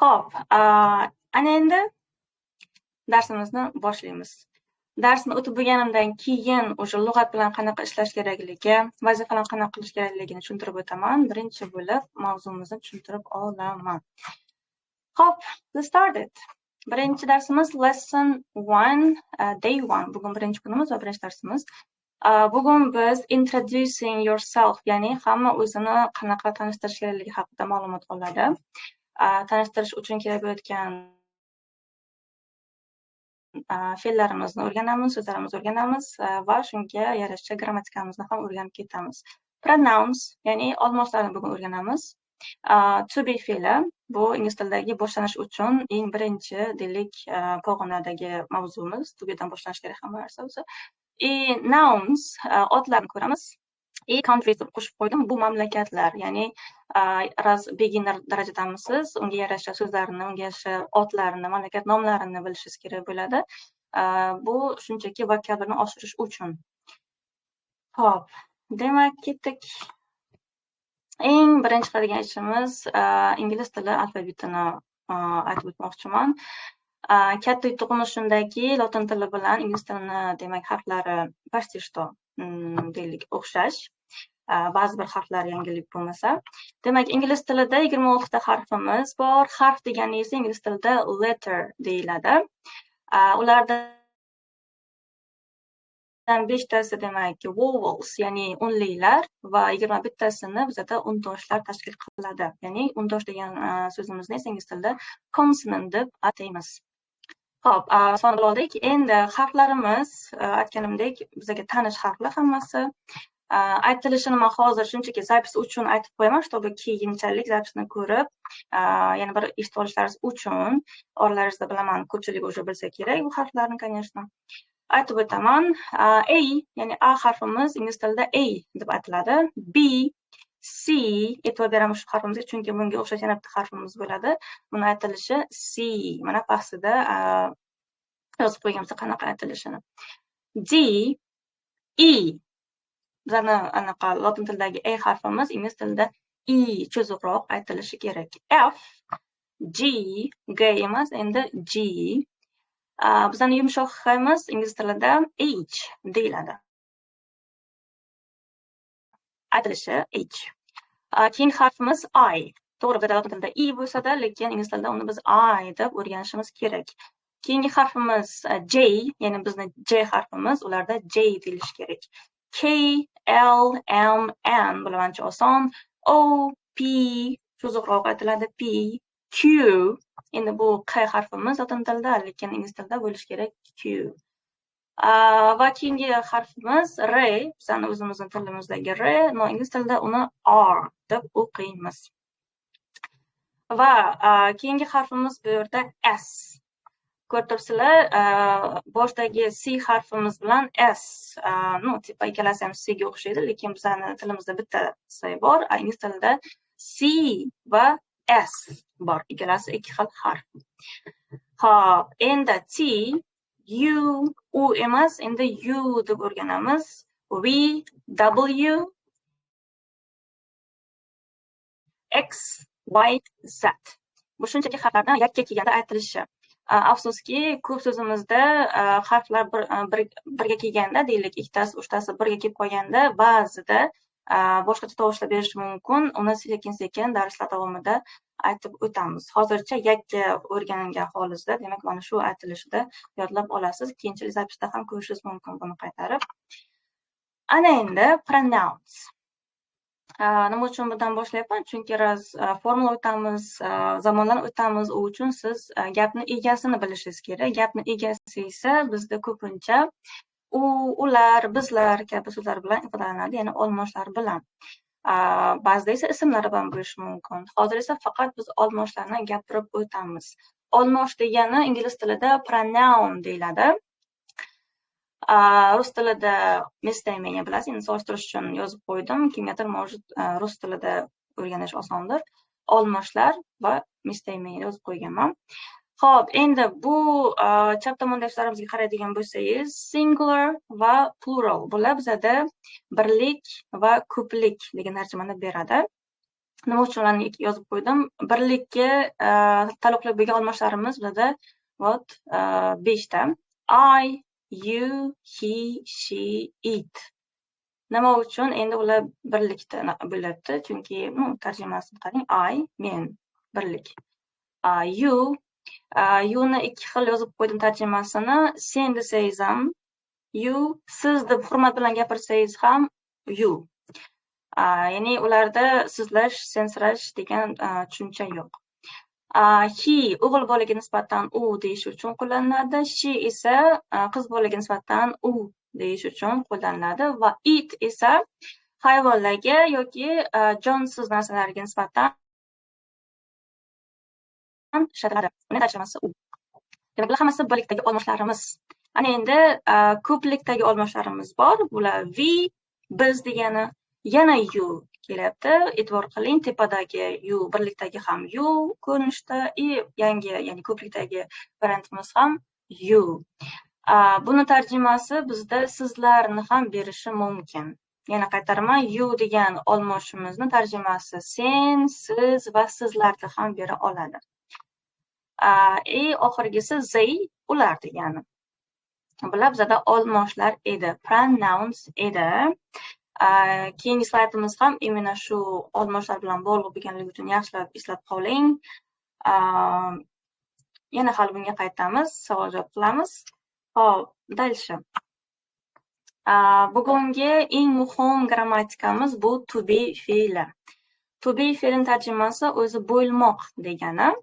Xo'p, ana endi darsimizni boshlaymiz. Darsni o'tib bo'lganimdan keyin o'sha lug'at bilan qanaqa ishlash kerakligi, vazifalarni qanaqa qilish kerakligini tushuntirib o'taman. Birinchi bo'lib mavzumizni tushuntirib olaman. Xo'p, let's start it. Birinchi darsimiz lesson 1, day 1. Bugun birinchi kunimiz va birinchi darsimiz. Bugun biz introducing yourself, ya'ni hamma o'zini qanaqa tanishtirish kerakligi haqida ma'lumot oladi. Tanishtirish uchun kerak bo'lgan fe'llarimizni o'rganamiz, so'zlarimizni o'rganamiz va shunga yarasha grammatikamizni ham o'rganib ketamiz. Pronouns, ya'ni olmoslarni bugun o'rganamiz. To be fe'li, bu ingliz tilidagi boshlanish uchun eng birinchi deylik pog'onadagi mavzumiz. To be'dan boshlanish kerak hamma narsa o'zi. Nouns, otlarni ko'ramiz. Countries deb qo'shib qo'ydim. Bu mamlakatlar, ya'ni beginner darajadamisiz, unga yarasha so'zlarni, unga yarasha otlarni, mamlakat nomlarini bilishingiz kerak bo'ladi. Bu shunchaki vokabularni oshirish uchun. Xo'p, demak ketdik. Eng birinchi qiladigan ishimiz ingliz tili alfabetini aytib o'tmoqchiman. Katta yutug'imiz shundaki, lotin tili bilan ingliz tilini demak harflari почти что deylik o'xshash. Ba'zi bir harflar yangilik bo'lmasa. Demak, ingliz tilida 26 ta harfimiz bor. Harf degani esa ingliz tilida letter deyiladi. Ulardan 5 tasi demak vowels, ya'ni unlilar va 21 tasini bizda undoshlar tashkil qiladi. Ya'ni undosh degan so'zimizni esa ingliz tilida consonant deb ataymiz. Xo'p, son oldik. Endi harflarimiz aytganimdek bizga tanish harflar hammasi. Aytilishini men hozir shunchaki zapis uchun aytib qo'yaman, чтобы keyinchalik zapisni ko'rib, yana bir eshitib olishlaringiz uchun, oralaringizda bilaman, ko'pchilik o'sha bilsa kerak bu harflarni, конечно. Aytib o'taman. A, ya'ni A harfimiz ingliz tilida A deb aytiladi. B, C, e'tibor beramiz shu harfimizga, chunki bunga o'xshash yana bitta harfimiz bo'ladi. Buni aytilishi C. Mana pastida yozib qo'yganmiz qanaqa aytilishini. D, E. Bizani anaqa lotin tilidagi A harfimiz ingliz tilida E cho'ziqroq aytilishi kerak. F, G, G emas, endi G. Bizani yumshoq H'imiz ingliz tilida H deyiladi. Aytilishi H. Keyingi harfimiz I. To'g'ri, bizda lotin tilida E bo'lsa-da, lekin ingliz tilida uni biz I deb o'rganishimiz kerak. Keyingi harfimiz J, ya'ni bizni J harfimiz, ularda J deyilishi kerak. K, L, M, N bo'lamancha oson. O, P, cho'ziqroq aytiladi P, Q. Endi bu Q harfimiz lotin tilida, lekin ingliz tilida bo'lishi kerak Q. Va keyingi harfimiz R, bizani o'zimizning tilimizdagi R, no ingliz tilida uni R deb o'qiymiz. Va keyingi harfimiz bu yerda S. Ko'rib turibsizlar, boshdagi C harfimiz bilan S, tipa ikkalasi ham C ga o'xshaydi, lekin bizani tilimizda bittasi bor, ingliz tilida C va S bor, ikkalasi ikki xil harf. Xo'p, endi T, U, U emas, endi U deb o'rganamiz. V, W, X, Y, Z. Bu shunchaki harflardan yakka kelganda aytilishi. Afsuski, ko'p so'zimizda harflar birga kelganda, deylik, ikkitasi, uchtasi birga kelib qolganda, ba'zida boshqacha tovushlar berishi mumkin. Uni sekin-sekin darslar davomida aytib o'tamiz. Hozircha yakka o'rganilgan holatda, demak, mana shu aytilishida yodlab olasiz. Keyinchalik zapisda ham ko'rishingiz mumkin buni qaytarib. Ana endi pronouns. Nima uchun bundan boshlayapman? Chunki formula o'tamiz, zamonlarni o'tamiz, u uchun siz gapni egasini bilishingiz kerak. Gapni egasi esa bizda ko'pincha u, ular, bizlar kabi so'zlar bilan ifodalanadi, ya'ni olmoshlar bilan. Ba'zida esa ismlari bilan bo'lishi mumkin. Hozir esa faqat biz olmoshlarni gapirib o'tamiz. Olmosh degani ingliz tilida pronoun deyiladi. Rus tilida местоимение bilasiz, endi solishtirish uchun yozib qo'ydim. Kimgadir может rus tilida o'rganish osondir. Olmoshlar va местоимение yozib qo'yganman. Xo'p, endi bu chap tomonda ishlarimizga qaraydigan bo'lsangiz, singular va plural. Bular bizada birlik va ko'plik degan tarjimani beradi. Nima uchun ularni yozib qo'ydim? Birlikka taalluqli bo'lgan olmoshlarimiz bizada what 5 ta. I, you, he, she, it. Nima uchun? Endi ular birlikda bo'lyapti, chunki tarjimasini qarang. I, men, birlik. You, you'ni ikki xil yozib qo'ydim tarjimasini. Sen desangiz ham you, siz deb hurmat bilan gapirsangiz ham you. Ya'ni ularda sizlash, sensirash degan tushuncha yo'q. He o'g'il bolaga nisbatan u deyish uchun qo'llaniladi. She esa qiz bolaga nisbatan u deyish uchun qo'llaniladi va it esa hayvonlarga yoki jonsiz narsalarga nisbatan ishlatiladi. Uning tarjimasi u. Demak, bular hammasi birlikdagi olmoshlarimiz. Ana endi ko'plikdagi olmoshlarimiz bor. Bular we, biz degani, yana you kelyapti. E'tibor qiling, tepadagi you, birlikdagi ham you ko'rinishda, yangi, ya'ni ko'plikdagi variantimiz ham you. Buni tarjimasi bizda sizlarni ham berishi mumkin. Yana qaytaraman, you degan olmoshimizni tarjimasi sen, siz va sizlarni ham bera oladi. Oxirgisi they, ular degani. Bular bizada olmoshlar edi, pronouns edi. Keyingi slaydimiz ham imенно shu olmoshlar bilan bog'liq bo'lganligi uchun yaxshilab eslab qoling. Yana hali bunga qaytamiz, savol javob qilamiz. Hop, дальше. Bugungi eng muhim grammatikamiz bu to be fe'li. To be fe'lining tarjimasi o'zi bo'lmoq degani.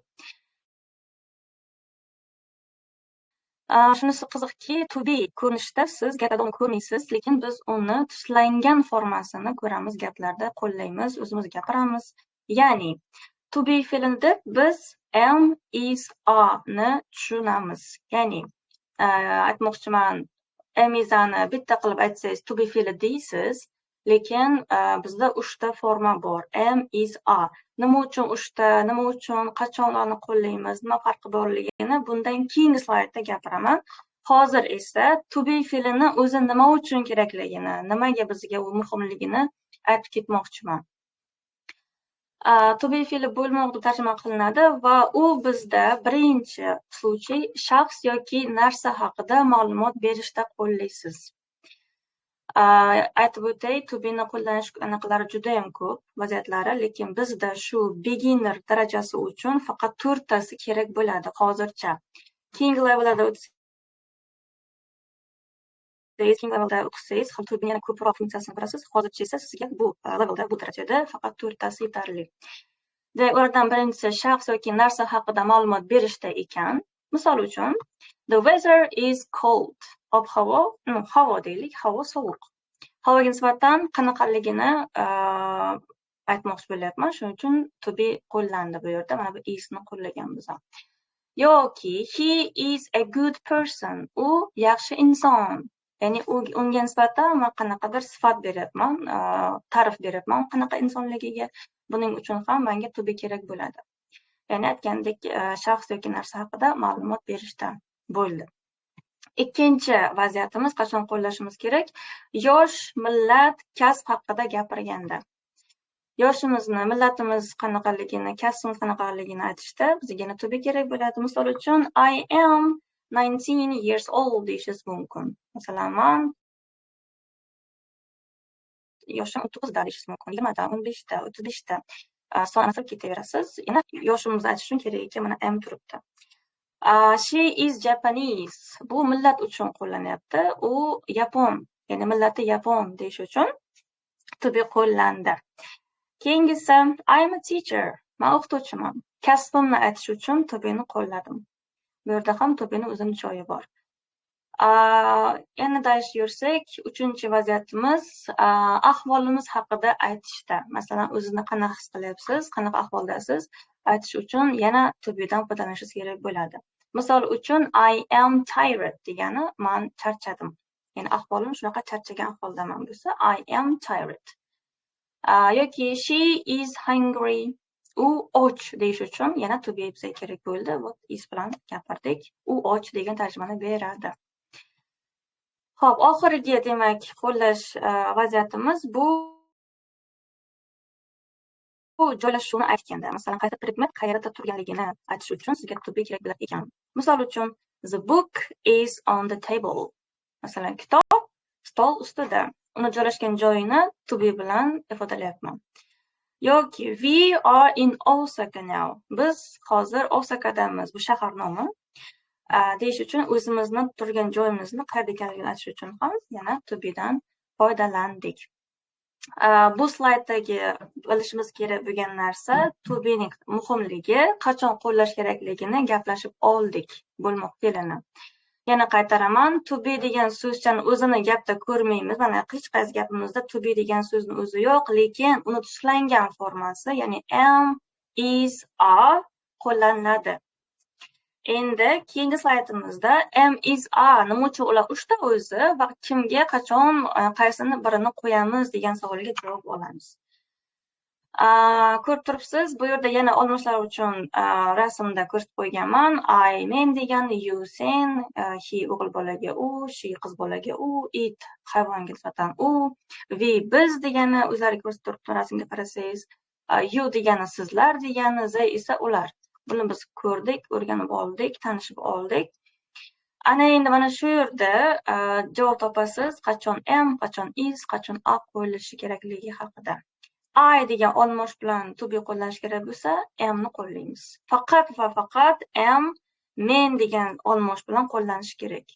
Shunisi qiziqki, to be ko'rinishda siz gaplarda uni ko'rmaysiz, lekin biz uni tuslangan formasini ko'ramiz, gaplarda qo'llaymiz, o'zimiz gapiramiz. Ya'ni to be fe'lini deb biz am, is, are ni tushunamiz. Ya'ni aytmoqchiman, am, is, are ni bitta qilib aytsangiz to be fe'li deysiz, lekin bizda 3 ta forma bor. Am, is, are. Nima uchun 3 ta, nima uchun, qachon ularni qo'llaymiz, nima farqi borligini bundan keyingi slaydda gapiraman. Hozir esa to be fe'lini o'zi nima uchun kerakligini, nimaga bizga u muhimligini aytib ketmoqchiman. To be fe'li bo'lmoq deb tarjima qilinadi va u bizda birinchi случай shaxs yoki narsa haqida ma'lumot berishda qo'llaysiz. Aytib o'tay, to be'ni qo'llanish anaqalari juda ham ko'p vaziyatlari, lekin bizda shu beginner darajasi uchun faqat 4 tasi kerak bo'ladi hozircha. Keyingi levellarda keyingi levelda o'qisangiz, to be'ni yana ko'proq funksiyasini ko'rasiz. Hozircha esa sizga bu levelda, bu darajada faqat 4 tasi yetarli. Ulardan birinchisi shaxs yoki narsa haqida ma'lumot berishda ekan. Misol uchun, the weather is cold. Ob-havo, havo deylik, havo sovuq. Havoga nisbatan qanaqaligini aytmoqchi bo'lyapman, shuning uchun to be qo'llandi bu yerda. Mana bu isni qo'llaganmiz. Yoki he is a good person. U yaxshi inson. Ya'ni unga nisbatan men qanaqadir sifat beryapman, ta'rif beryapman qanaqa insonligiga. Buning uchun ham menga to be kerak bo'ladi. Ya'ni aytgandek, shaxs yoki narsa haqida ma'lumot berishda bo'ldi. Ikkinchi vaziyatimiz qachon qo'llashimiz kerak? Yosh, millat, kasb haqida gapirganda. Yoshimizni, millatimiz qanaqaligini, kasbimiz qanaqaligini aytishda bizga to be kerak bo'ladi. Misol uchun, I am 19 years old deyishingiz mumkin. Masalan, men yoshim 19 da deyishingiz mumkin. 20 da, 15 da, 35 da. Sonini ketaverasiz. Yana yoshimizni aytish uchun kerak ekan, mana am turibdi. She is Japanese. Bu millat uchun qo'llanyapti. U Yapon, ya'ni millati Yapon deyish uchun to be qo'llandi. Keyingisi, I'm a teacher. Men o'qituvchiman. Kasbimni aytish uchun to be'ni qo'lladim. Bu yerda ham to be'ni o'zining joyi bor. Yana dash yursak, uchinchi vaziyatimiz ahvolimiz haqida aytishda. Masalan, o'zingizni qanaqa his qilyapsiz, qanaqa ahvoldasiz aytish uchun yana to be'dan foydalanishingiz kerak bo'ladi. Misol uchun, I am tired degani men charchadim. Ya'ni ahvolim shunaqa charchagan ahvoldaman bo'lsa, I am tired. Yoki she is hungry. U och deyish uchun yana to be bizga kerak bo'ldi. What is bilan gapirdik. U och degan tarjimani beradi. Xo'p, oxirgi demak qo'llash vaziyatimiz bu joylashuvini aytganda, masalan, qaysi predmet qayerda turganligini aytish uchun sizga to be kerak bo'lar ekan. Misol uchun, the book is on the table. Masalan, kitob stol ustida. Uni joylashgan joyini to be bilan ifodalayapman. Yoki we are in Osaka now. Biz hozir Osakadamiz. Bu shahar nomi. Deyish uchun o'zimizni turgan joyimizni qayerda ekanligini aytish uchun ham yana to be dan foydalandik. Bu slayddagi bilishimiz kerak bo'lgan narsa to be'ning muhimligi, qachon qo'llash kerakligini gaplashib oldik bo'lmoq fe'lini. Yana qaytaraman, to be degan so'zchani o'zini gapda ko'rmaymiz. Mana hech qaysi gapimizda to be degan so'zning o'zi yo'q, lekin uni tuslangan formasi, ya'ni am, is, are qo'llaniladi. Endi keyingi slaydimizda am, is, are nima uchun ular uchta o'zi va kimga qachon qaysini birini qo'yamiz degan savolga javob olamiz. Ko'rib turibsiz, bu yerda yana olmoshlar uchun rasmda ko'rsatib qo'yganman. I men degani, you sen, he o'g'il bolaga u, she qiz bolaga u, it hayvonga nisbatan u, we biz degani o'zlari ko'rsatib turibdi rasmga qarasangiz, you degani sizlar degani, they esa ular. Buni biz ko'rdik, o'rganib oldik, tanishib oldik. Ana endi mana shu yerda javob topasiz, qachon am, qachon is, qachon are qo'yilishi kerakligi haqida. I degan olmosh bilan to be qo'llash kerak bo'lsa, am ni qo'llaymiz. Faqat va faqat am men degan olmosh bilan qo'llanishi kerak.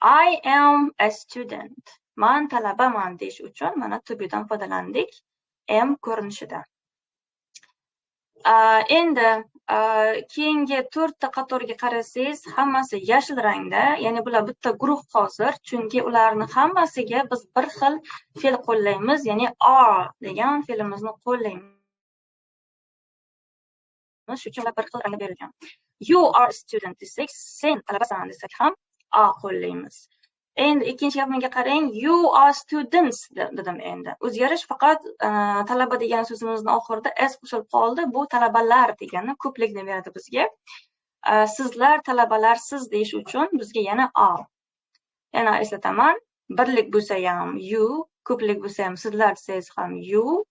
I am a student. Men talabaman deyish uchun mana to be dan foydalandik am ko'rinishida. Endi keyingi 4 ta qatorga qarasangiz, hammasi yashil rangda, ya'ni bular bitta guruh hozir, chunki ularni hammasiga biz bir xil fe'l qo'llaymiz, ya'ni are degan fe'limizni qo'llaymiz. Shuning uchun bir xil rangda berilgan. You are a student desak, sen talabasan desak ham are qo'llaymiz. Endi ikkinchi gapimga qarang, you are students dedim endi. O'zgarish faqat talaba degan so'zimizning oxirida s qo'shilib qoldi. Bu talabalar degani ko'plikni beradi bizga. Sizlar talabalarsiz deyish uchun bizga yana are. Yana eslataman, birlik bo'lsa ham you, ko'plik bo'lsa ham sizlar desangiz ham you.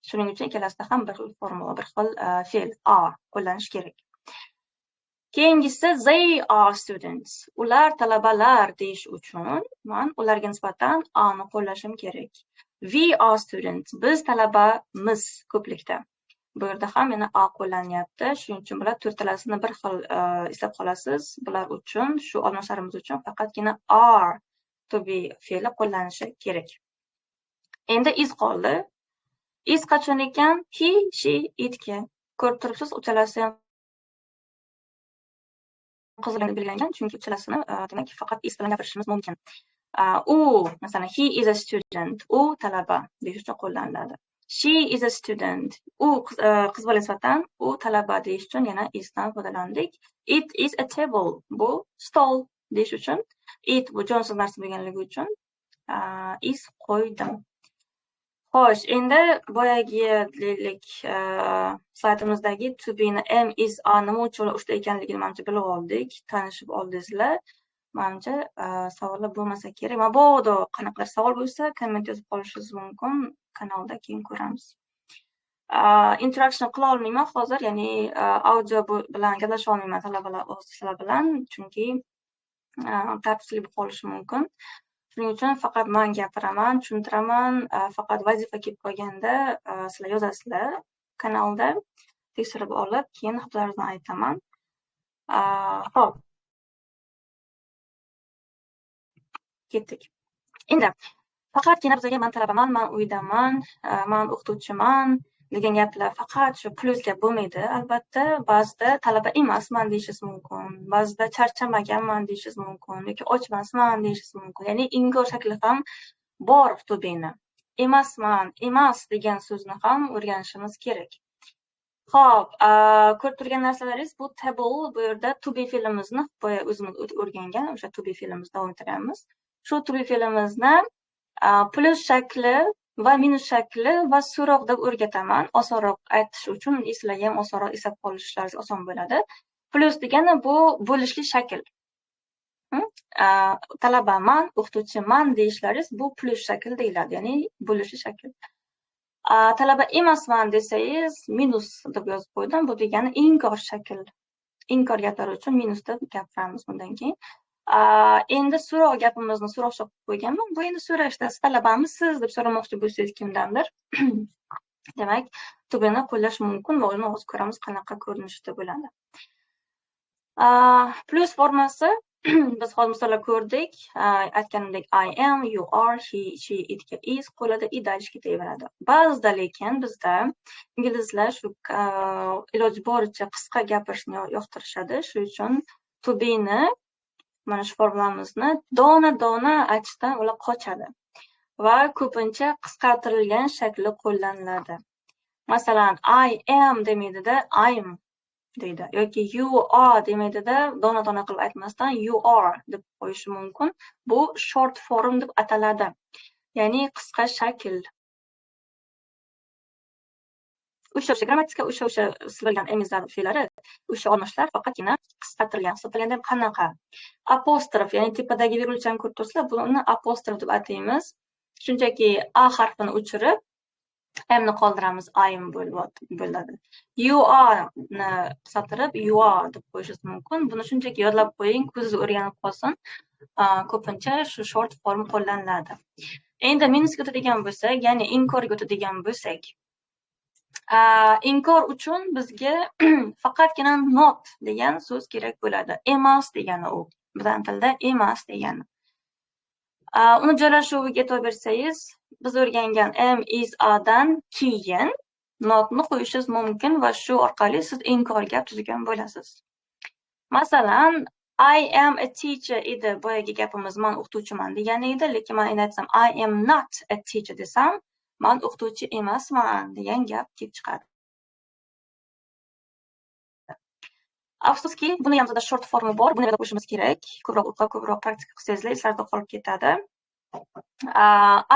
Shuning uchun ikkalasida ham bir xil formula, bir xil fe'l are qo'llanish kerak. Keyingisi they are students. Ular talabalar deyish uchun men ularga nisbatan are qo'llashim kerak. We are students. Biz talabamiz ko'plikda. Bu yerda ham yana are qo'llanyapti. Shuning uchun bular to'rttalasini bir xil eslab qolasiz. Bular uchun, shu olmoshlarimiz uchun faqatgina are to be fe'li qo'llanishi kerak. Endi is qoldi. Is qachon ekan? He, she, itga. Ko'rib turibsiz, uchalasi ham qizil rangda belgilangan, chunki uchalasini demak faqat is bilan gapirishimiz mumkin. U, masalan, he is a student. U talaba deyish uchun qo'llaniladi. She is a student. U qiz bola nisbatan u talaba deyish uchun yana isdan foydalandik. It is a table. Bu stol deyish uchun, it bu jonsiz narsa bo'lganligi uchun is qo'ydim. Xo'sh, endi boyagidek slaydimizdagi to be ni am, is, are nima uchun uchta ekanligini menimcha bilib oldik, tanishib oldingizlar. Menimcha savollar bo'lmasa kerak. Mabodo qanaqadir savol bo'lsa, komment yozib qolishingiz mumkin. Kanalda keyin ko'ramiz. Interaction qila olmayman hozir, ya'ni audio bilan gaplasha olmayman talabalar o'zlari bilan, chunki tartibsiz bo'lib qolishi mumkin. Shuning uchun faqat men gapiraman, tushuntiraman, faqat vazifa kelib qolganda sizlar yozasizlar kanalda, tekshirib olib, keyin hisoblaringizni aytaman. Xo'p. Ketdik. Endi faqatgina bizga men talabaman, men uydaman, men o'qituvchiman degan gaplar faqat shu plyus gap bo'lmaydi. Albatta, ba'zida talaba emasman deyishingiz mumkin, ba'zida charchamaganman deyishingiz mumkin yoki ochmasman deyishingiz mumkin. Ya'ni inkor shakli ham bor to be'ni. Emasman, emas degan so'zni ham o'rganishimiz kerak. Xo'p, ko'rib turgan narsalaringiz bu table, bu yerda to be fe'limizni boya o'zimiz o'rgangan, o'sha to be fe'limizni davom ettiramiz. Shu to be fe'limizni plyus shakli va minus shakli va so'roq deb o'rgataman. Osonroq aytish uchun sizlarga ham osonroq eslab qolishlaringiz oson bo'ladi. Plyus degani bu bo'lishli shakl. Talabaman, o'qituvchiman deyishlaringiz bu plyus shakl deyiladi, ya'ni bo'lishli shakl. Talaba emasman desangiz, minus deb yozib qo'ydim. Bu degani inkor shakl. Inkor gaplari uchun minus deb gapiramiz bundan keyin. Endi so'roq gapimizni so'roqcha qilib qo'yganman. Bu endi so'rashda siz talabamisiz deb so'ramoqchi bo'lsangiz kimdandir. Demak, tugani qo'llash mumkin va uni hozir ko'ramiz qanaqa ko'rinishda bo'ladi. Plus formasi biz hozir misollar ko'rdik. Aytganimdek I am, you are, he, she, itga is qo'lida i dalish ketaveradi. Ba'zida lekin bizda inglizlar shu iloji boricha qisqa gapirishni yoqtirishadi. Shuning uchun to be ni mana shu formulamizni dona-dona aytishdan ular qochadi va ko'pincha qisqartirilgan shakli qo'llaniladi. Masalan, I am demaydida I'm deydi yoki you are demaydida dona-dona qilib aytmasdan you are deb qo'yishi mumkin. Bu short form deb ataladi. Ya'ni qisqa shakl. O'sha grammatika, o'sha sizlarga emizlar fe'llari, o'sha olmishlar faqatgina qisqartirilgan hisoblanadi. Qanaqa? Apostrof, ya'ni tepadagi virgulchani ko'rib turibsizlar, buni apostrof deb ataymiz. Shunchaki a harfini o'chirib, m ni qoldiramiz, I'm bo'ladi. You are ni qisqartirib, you are deb qo'yishingiz mumkin. Buni shunchaki yodlab qo'ying, ko'zingiz o'rganib qolsin. Ko'pincha shu short form qo'llaniladi. Endi minusga o'tadigan bo'lsak, ya'ni inkorga o'tadigan bo'lsak, inkor uchun bizga faqatgina not degan so'z kerak bo'ladi. Emas degani u. Bizning tilda emas degani. Uni joylashuviga e'tibor bersangiz, biz o'rgangan am, is, dan keyin notni qo'yishingiz mumkin va shu orqali siz inkor gap tuzgan bo'lasiz. Masalan, I am a teacher edi. Boyagi gapimiz men o'qituvchiman degani edi, lekin men endi aytsam I am not a teacher desam, men o'qituvchi emasman degan gap kelib chiqadi. Afsuski, buni ham zada short formi bor. Buni yodlab qo'yishimiz kerak. Ko'proq praktika qilsangizlar eslarda qolib ketadi.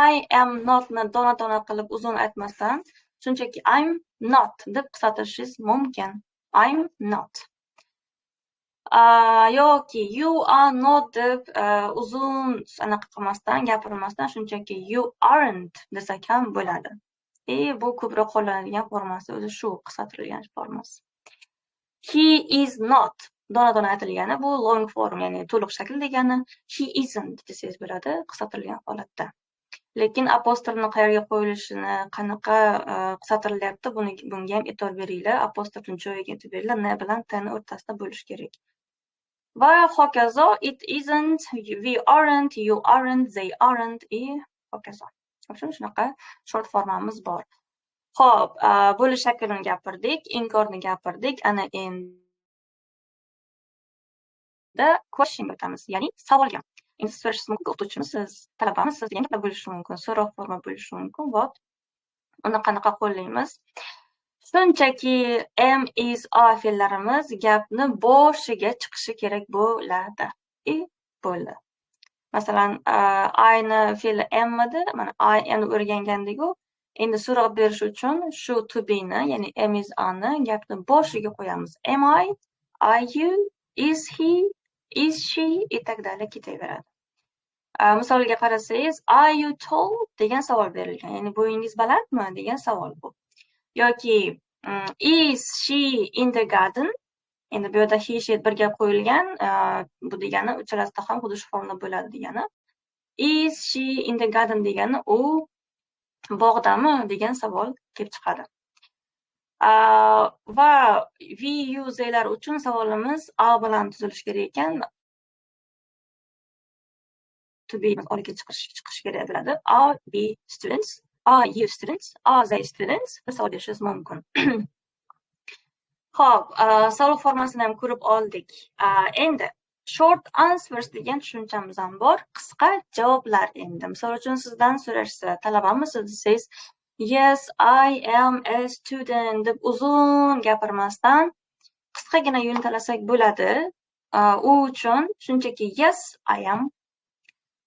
I am not ni dona-dona qilib uzun aytmasdan, shunchaki I'm not deb qisqartirishingiz mumkin. I'm not. Yoki you are not deb uzun anaqa qilmasdan, gapirmasdan, shunchaki you aren't desak ham bo'ladi. Bu ko'proq qo'llanilgan formasi o'zi shu qisqartirilgan formasi. He is not dona-dona aytilgani bu long form, ya'ni to'liq shakl degani. He isn't desangiz bo'ladi qisqartirilgan holatda. Lekin apostrofni qayerga qo'yilishini, qanaqa qisqartirilyapti, bunga ham e'tibor beringlar. Apostrofni joyiga e'tibor beringlar. N bilan T ni o'rtasida bo'lish kerak. Va hokazo, it isn't, we aren't, you aren't, they aren't, hokazo. Shunaqa short formamiz bor. Xo'p, bo'lish shaklini gapirdik, inkorni gapirdik. Ana endi question o'tamiz, ya'ni savolga. Endi so'rashingiz mumkin, o'qituvchimisiz, talabamisiz degan gaplar bo'lishi mumkin, so'roq forma bo'lishi mumkin. Uni qanaqa qo'llaymiz? Shunchaki am, is, are fe'llarimiz gapni boshiga chiqishi kerak bo'ladi. Bo'ldi. Masalan, I ni fe'li am edi, mana I am ni o'rgangandik-ku. Endi so'roq berish uchun shu to be ni, ya'ni am, is, are ni gapni boshiga qo'yamiz. Am I? Are you? Is he? Is she? Etagdalik ketaveradi. Misolga qarasangiz, are you tall degan savol berilgan. Ya'ni bo'yingiz balandmi degan savol bu. Yoki is she in the garden? Endi bu yerda he, she birga qo'yilgan. Bu degani uchalasida ham xuddi shu formada bo'ladi degani. Is she in the garden degani u bog'dami degan savol kelib chiqadi. Va we, you, theylar uchun savolimiz a bilan tuzilishi kerak ekan. To be olga chiqish kerak bo'ladi. Are we students? Are you students? Are they students? Savol berishingiz mumkin. Xo'p, savol formasini ham ko'rib oldik. Endi short answers degan tushunchamiz ham bor. Qisqa javoblar endi. Misol uchun sizdan so'rashsa, talabamisiz desangiz, yes, I am a student deb uzun gapirmasdan qisqagina yo'lni tanlasak bo'ladi. U uchun shunchaki yes, I am.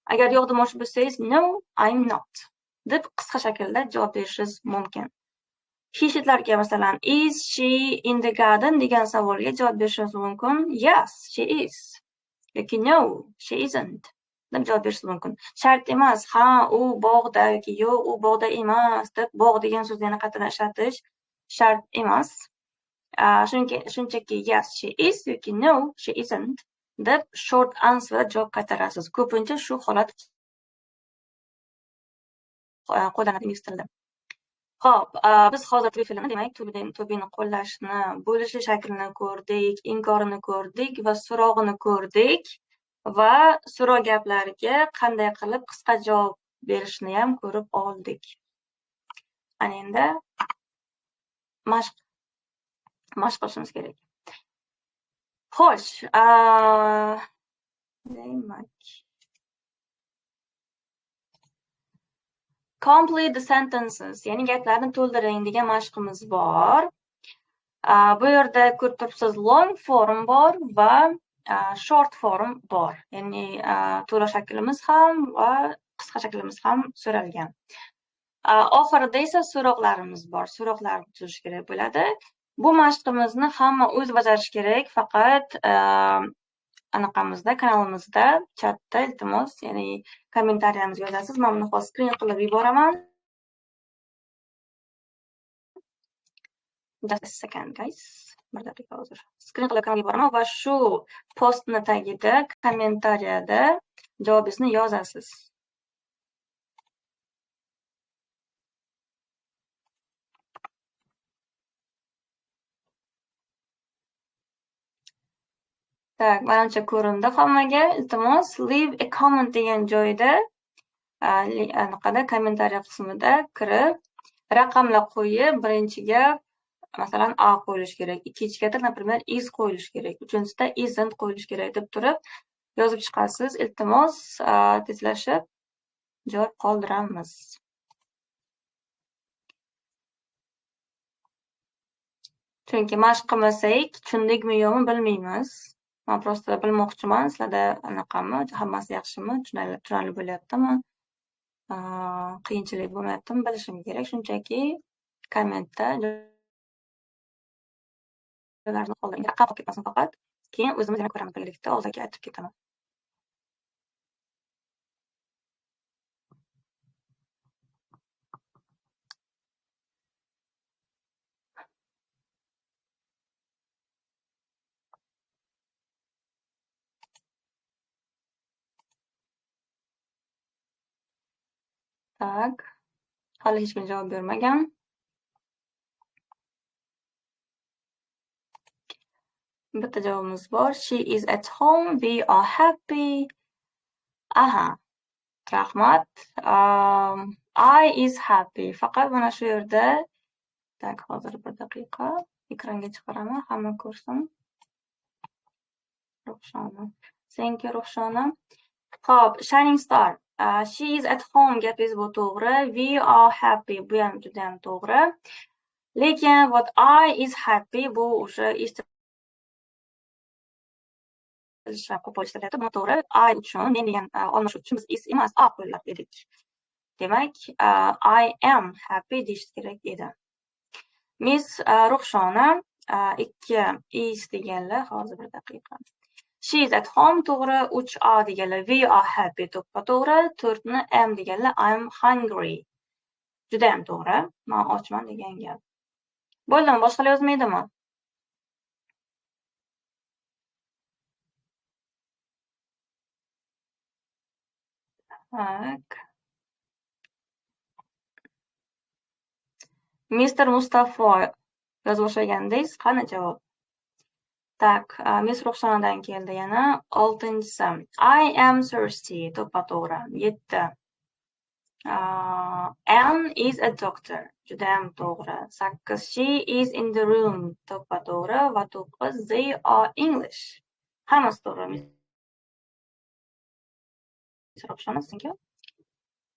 Agar yo'q demoqchi bo'lsangiz, no, I'm not deb qisqa shaklda javob berishingiz mumkin. He-shitlarga masalan, is she in the garden degan savolga javob berishingiz mumkin. Yes, she is. Yoki no, she isn't. deb javob berishingiz mumkin. Shart emas, ha, u bog'da yoki yo'q, u bog'da emas deb bog' degan so'zni yana qaytadan ishlatish shart emas. Shunchaki yes, she is yoki no, she isn't deb short answer javob qaytarasiz. Ko'pincha shu holat qo'llanadi ingliz tilida. Xo'p, biz hozir to be fe'lini, demak, to be'ni qo'llashni, bo'lishi shaklini ko'rdik, inkorini ko'rdik va so'rog'ini ko'rdik va so'roq gaplariga qanday qilib qisqa javob berishni ham ko'rib oldik. Ana endi mashq qilishimiz kerak. Xo'sh, demak, complete the sentences, ya'ni gaplarni to'ldiring degan mashqimiz bor. Bu yerda ko'rib turibsiz, long form bor va short form bor. Ya'ni to'liq shaklimiz ham va qisqa shaklimiz ham so'ralgan. Oxirida esa so'roqlarimiz bor. So'roqlarni tuzish kerak bo'ladi. Bu mashqimizni hamma o'zi bajarish kerak, faqat anaqamizda, kanalimizda, chatda iltimos, ya'ni kommentariyamizga yozasiz. Men buni hozir screen qilib yuboraman. Just a second, guys. Bir daqiqa hozir. Screen qilib yuboraman va shu postni tagida, kommentariyada javobingizni yozasiz. Tak, manimcha ko'rindi hammaga. Iltimos, leave a comment degan joyda, anaqada kommentariya qismida kirib, raqamlar qo'yib, birinchiga masalan A qo'yilishi kerak, ikkinchiga, например, is qo'yilishi kerak, uchinchisida isn't qo'yilishi kerak deb turib yozib chiqasiz. Iltimos, tezlashib javob qoldiramiz. Chunki mashq qilmasak, tushundikmi yo'qmi bilmaymiz. Men prosta bilmoqchiman, sizlarda anaqami, hammasi yaxshimi, tushunarli bo'lyaptimi, qiyinchilik bo'lmayaptimi, bilishim kerak. Shunchaki kommentda joylarni qoldiring. Raqam qolib ketmasin faqat. Keyin o'zimiz yana ko'ramiz birgalikda, oldinga aytib ketaman. Tak, hali hech kim javob bermagan. Bitta javobimiz bor. She is at home. We are happy. Aha. Rahmat. I is happy. Faqat mana shu yerda, tak, hozir bir daqiqa ekranga chiqaraman, hamma ko'rsin. Ruxshona. Senki Ruxshona. Xo'p, Shining Star. She is at home gapingiz bu to'g'ri. We are happy bu ham juda ham to'g'ri. Lekin what I is happy bu o'sha qo'polishtiryapti. Bu to'g'ri. I uchun, men degan olma shu uchun biz is emas, a qo'yiladi dedik. Demak, I am happy deyish kerak edi. Miss Ruxshona, ikki is deganlar, hozir bir daqiqa. She is at home to'g'ri, 3a deganlar, we are happy to'g'ri, 4ni am deganlar, I'm hungry. Juda ham to'g'ri. Men ochman degan gap. Bo'ldimi? Boshqalar yozmaydimi? Tak. Mr. Mustafo yozib o'xshagandingiz. Qani javob? Tak, Miss Ruxshonadan keldi yana. 6-si. I am thirsty. To'g'ri. 7. Anne is a doctor. Juda ham to'g'ri. 8. She is in the room. To'g'ri. Va 9. They are English. Hammasi to'g'ri. Miss Ruxshona, sizniki?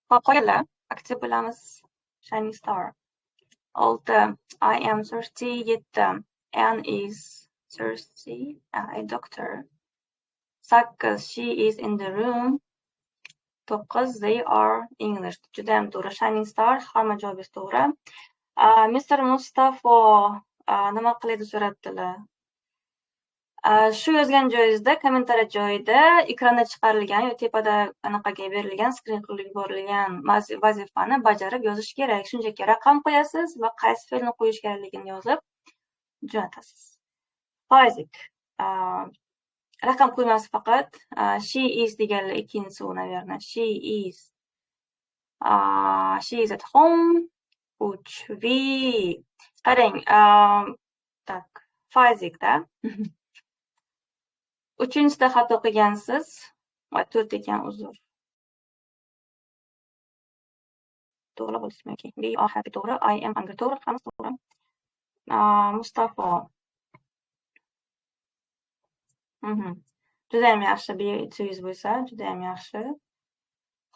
Xo'p, qolganlar aktiv bo'lamiz. Shining Star. 6. I am thirsty. 7. Anne is thirsty. A doctor. 8. She is in the room. 9. They are English. Juda ham to'g'ri. Shining Star. Hamma javobingiz to'g'ri. Mr. Mustafo nima qiladi so'rabdilar. Shu yozgan joyingizda, kommentariy joyida ekranda chiqarilgan yoki tepada anaqaga berilgan, skrin qilib yuborilgan vazifani bajarib yozish kerak. Shunchaki raqam qo'yasiz va qaysi fe'lni qo'yish kerakligini yozib jo'natasiz. Hozik. Raqam qo'ymas faqat. She is deganlar ikkinchisi u, naверное. She is at home. Uchvi. Qarang, tak, Fayzikda. Uchinchisida xato qilgansiz. Va 4 ekan, uzr. To'g'ri bo'lismi yoki? We are happy, to'g'ri. I am hungry, to'g'ri. Hammasi to'g'ri. Mustafo. Juda ham yaxshi, B200 bo'lsa, juda ham yaxshi.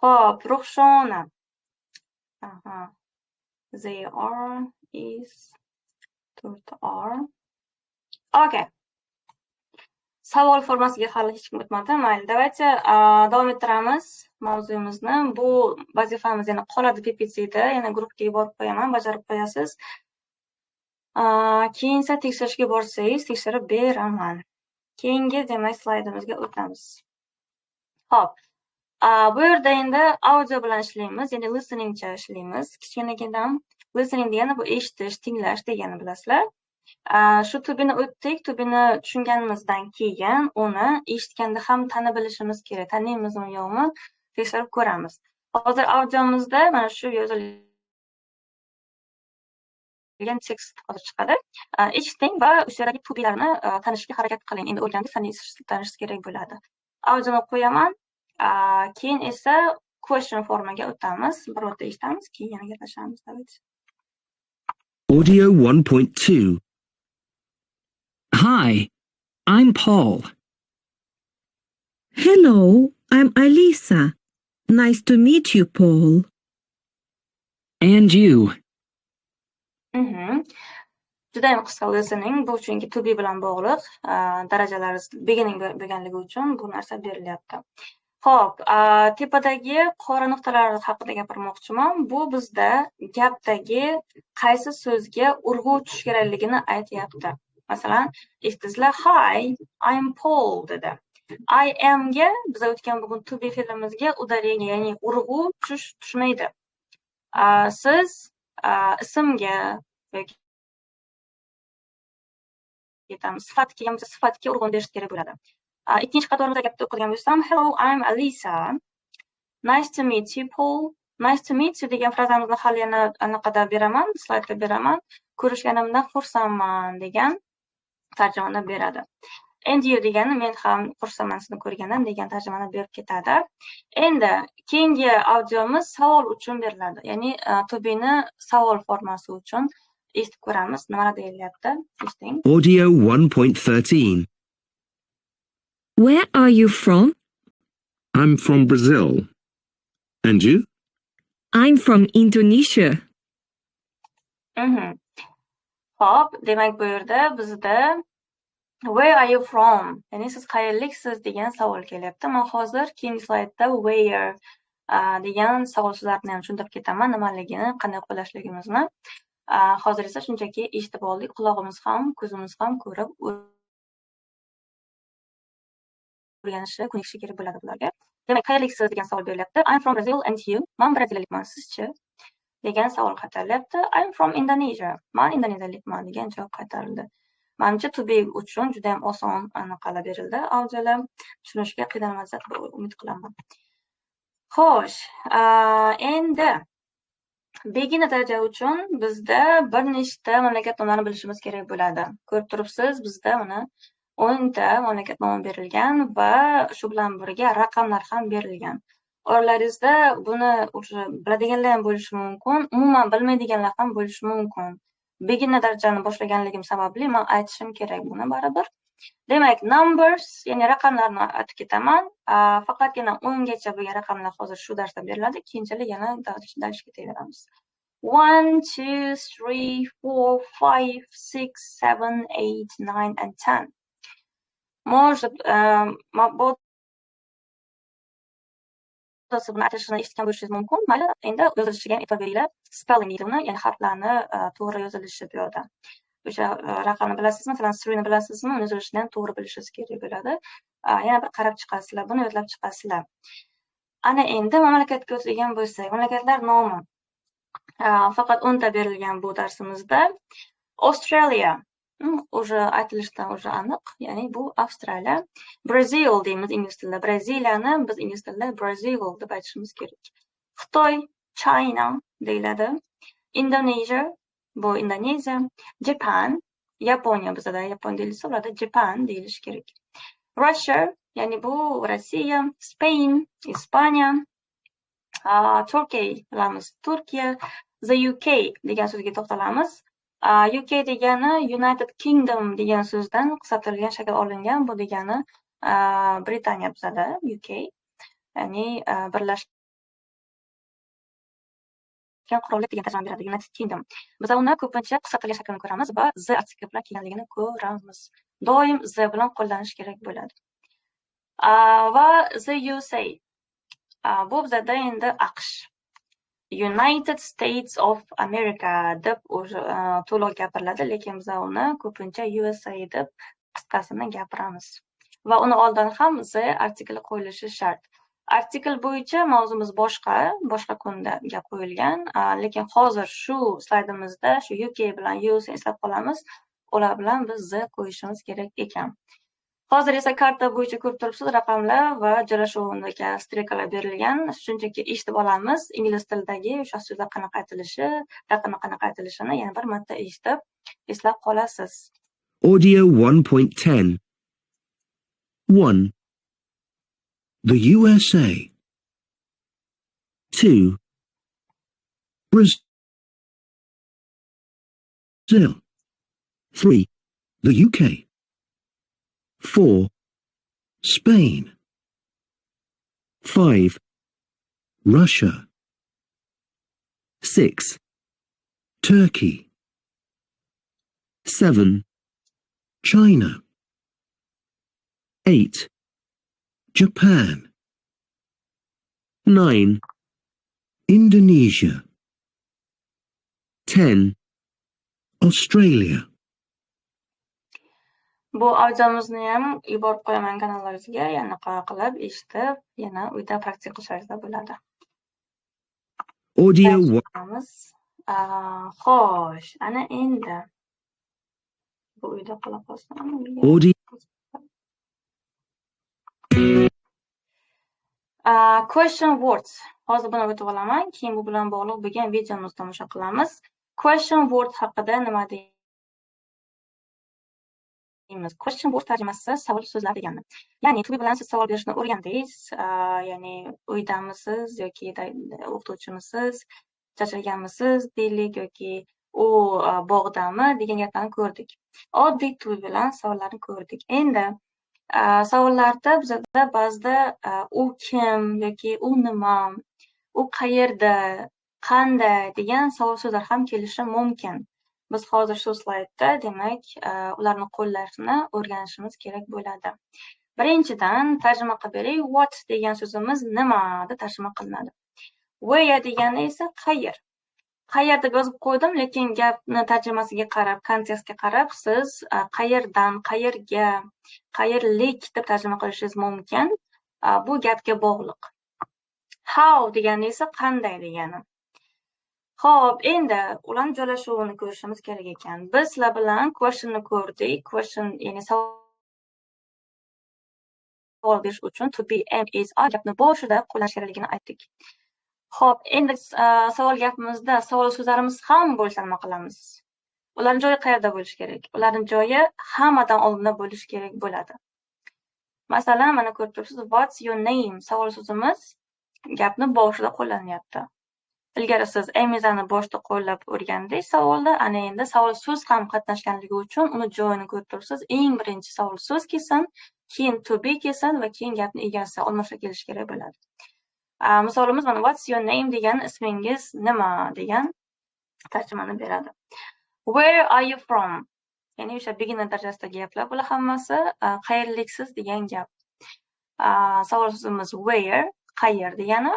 Xo'p, Ruxshona. They are, is, 4 are. Okay. Savol formasiga hali hech kim o'tmadi. Mayli, давайте davom ettiramiz mavzuyimizni. Bu vazifamiz yana qoladi PPTda, yana guruhga yuborib qo'yaman, bajarib qo'yasiz. Keyin esa tekshirishga borsangiz, tekshirib beraman. Keyingi demak slaydimizga o'tamiz. Xo'p. Bu yerda endi audio bilan ishlaymiz, ya'ni listeningcha ishlaymiz. Kichkinagina listening degani bu eshitish, tinglash degani bilasizlar. Shu tubini o'tdik, tubini tushunganimizdan keyin uni eshitganda ham tanib bilishimiz kerak. Taniymizmi yo'qmi tekshirib ko'ramiz. Hozir audiomizda mana shu yozilgan tekst hozir chiqadi. Eshiting va o'sha yerdagi tubilarni tanishga harakat qiling. Endi o'rganib tanishingiz kerak bo'ladi. Audioni qo'yaman. Keyin esa question formaga o'tamiz. Bir marta eshitamiz, keyin yana gaplashamiz. Audio 1.2. Hi, I'm Paul. Hello, I'm Alisa. Nice to meet you, Paul. And you. Juda ham qisqa listening, bu chunki to be bilan bog'liq, darajalari beginning bo'lganligi uchun bu narsa berilyapti. Xo'p, tepadagi qora nuqtalar haqida gapirmoqchiman. Bu bizda gapdagi qaysi so'zga urg'u tushish kerakligini aytyapti. Masalan, eshitdingizlar, Hi, I'm Paul dedi. I am ga biz o'tgan bugun to be fe'limizga udarение, ya'ni urg'u tushmaydi. Siz ismga yoki sifatga urg'u berish kerak bo'ladi. Ikkinchi qatorda gapda o'qigan bo'lsam, Hello, I'm Alisa. Nice to meet you, Paul. Nice to meet you degan frazamizni hali yana anaqada beraman, slaydda beraman. Ko'rishganimdan xursandman degan tarjimani beradi. And you degani men ham xursandman sizni ko'rgandan degan tarjimani berib ketadi. Endi keyingi audiomiz savol uchun beriladi. Ya'ni to be'ni savol formasi uchun eshitib ko'ramiz. Nimalar deyilyapti? Eshiting. Audio 1.13. Where are you from? I'm from Brazil. And you? I'm from Indonesia. Hop, demak bu yerda bizda Where are you from? Ya'ni siz qayerliksiz degan savol kelyapti. Men hozir keyingi slaydda where degan savol-so'zlarni ham tushuntirib ketaman, nimaligini, qanday qo'llashligimizni. Hozir esa shunchaki eshitib oldik, quloqimiz ham, ko'zimiz ham ko'rib o'rganishi, ko'nikishi kerak bo'ladi bularga. Demak, qayerliksiz degan savol berilyapti. I'm from Brazil and you? Men brazilyalikman, sizchi? degan savol qaytarilyapti. I'm from Indonesia. Men indoneziyalikman degan javob qaytarildi. Menimcha to be uchun juda ham oson anaqalar berildi. Audiolar tushunishga qiynalmasa deb umid qilaman. Xo'sh, endi beginner daraja uchun bizda bir nechta mamlakat nomlarini bilishimiz kerak bo'ladi. Ko'rib turibsiz, bizda mana 10 ta mamlakat nomi berilgan va shu bilan birga raqamlar ham berilgan. Oralaringizda buni o'sha biladiganlar ham bo'lishi mumkin, umuman bilmaydiganlar ham bo'lishi mumkin. Beginner darajani boshlaganligim sababli men aytishim kerak buni baribir. Demak, numbers, ya'ni raqamlarni aytib ketaman. Faqatgina 10 gacha bo'lgan raqamlar hozir shu darsda beriladi, keyinchalik yana dars ketaveramiz. 1, 2, 3, 4, 5, 6, 7, 8, 9 and 10. Может, buni aytishini eshitgan bo'lishingiz mumkin. Mayli, endi yozilishiga ham e'tibor beringlar. Spelling deydi uni, ya'ni harflarni to'g'ri yozilishi bu yerda. o'sha raqamni bilasizmi, masalan 3 ni bilasizmi, uni yozilishini ham to'g'ri bilishingiz kerak bo'ladi. Yana bir qarab chiqasizlar, buni yodlab chiqasizlar. Ana endi mamlakatga o'tadigan bo'lsak, mamlakatlar nomi faqat 10 ta berilgan bu darsimizda. Australia уже aytilishidan уже aniq, ya'ni bu Avstraliya. Brazil deymiz ingliz tilida. Braziliyani biz ingliz tilida Brazil deb aytishimiz kerak. Xitoy China deyiladi. Indonesia bu Indoneziya. Japan Yaponiya, bizda Yapon deyilsa, ularda Japan deyilishi kerak. Russia ya'ni bu Rossiya. Spain Ispaniya. Turkey bilamiz, Turkiya. The UK degan so'zga to'xtalamiz. UK degani United Kingdom degan so'zdan qisqartirilgan shakl olingan. Bu degani Britaniya bizada UK, ya'ni birlashgan qirollik degan tarjima beradi, United Kingdom. Biz uni ko'pincha qisqartirilgan shaklini ko'ramiz va z artikl bilan kelganligini ko'ramiz. Doim z bilan qo'llanish kerak bo'ladi. Va the USA bu bizada endi AQSh. United States of America deb to'liq gapiriladi, lekin biz uni ko'pincha USA deb qisqasini gapiramiz. Va uni oldin ham z artikli qo'yilishi shart. Artikl bo'yicha mavzumiz boshqa kunda gap qo'yilgan, lekin hozir shu slaydimizda shu UK bilan USA eslab qolamiz. Ular bilan biz z qo'yishimiz kerak ekan. Hozir esa karta bo'yicha ko'rib turibsiz, raqamlar va joylashuviga strekalar berilgan. Shunchaki eshitib olamiz. Ingliz tilidagi o'sha so'zlar qanaqa aytilishi, raqamlar qanaqa aytilishini yana bir marta eshitib, eslab qolasiz. Audio 1.10. 1. The USA. 2. Brazil. 3. The UK. 4. Spain. 5. Russia. 6. Turkey. 7. China. 8. Japan. 9. Indonesia. 10. Australia. Bu audiomizni ham yuborib qo'yaman kanallaringizga, yana qilib eshitib, yana uyda praktik qilishingiz bo'ladi. Audio Xo'sh, ana endi bu uyda qila qolsam. Audio Question words. Hozir buni o'tib olaman, keyin bu bilan bog'liq bo'lgan videomizni tomosha qilamiz. Question word haqida nima deymiz? Question word tarjimasi savol so'zlar degani. Ya'ni to be bilan siz savol berishni o'rgandingiz, ya'ni uydamisiz yoki o'qituvchimisiz, charchaganmisiz deylik yoki u bog'dami degan gaplarni ko'rdik. Oddiy to be bilan savollarni ko'rdik. Endi savollarda bizda ba'zida u kim yoki u nima, u qayerda, qanday degan savol so'zlar ham kelishi mumkin. Biz hozir shu slaydda, demak, ularni qo'llashni o'rganishimiz kerak bo'ladi. Birinchidan tarjima qilib beray. What degan so'zimiz nima deb tarjima qilinadi. Where degani esa qayer. Qayer deb yozib qo'ydim, lekin gapni tarjimasiga qarab, kontekstga qarab siz qayerdan, qayerga, qayerlik deb tarjima qilishingiz mumkin. Bu gapga bog'liq. How degani esa qanday degani. Xo'p, endi ularni joylashuvini ko'rishimiz kerak ekan. Biz sizlar bilan questionni ko'rdik. Question ya'ni savol berish uchun to be, am, is, are gapni boshida qo'llash kerakligini aytdik. Xo'p, endi savol gapimizda savol so'zlarimiz ham bo'lsa nima qilamiz? Ularning joyi qayerda bo'lishi kerak? Ularning joyi hammadan oldinda bo'lishi kerak bo'ladi. Masalan, mana ko'rib turibsiz, what's your name? Savol so'zimiz gapni boshida qo'llanyapti. Ilgari siz amizani boshida qo'llab o'rgandingiz savolda, ana endi savol so'z ham qatnashganligi uchun uni joyini ko'rib turibsiz. Eng birinchi savol so'z kelsin, keyin to be kelsin va keyin gapni egasi olmashib kelish kerak bo'ladi. Misolimiz mana what's your name degan ismingiz nima degan tarjimani beradi. Where are you from? Ya'ni o'sha beginner darajasidagi gaplar bular hammasi qayerliksiz degan gap. Savol so'zimiz where, qayer degani.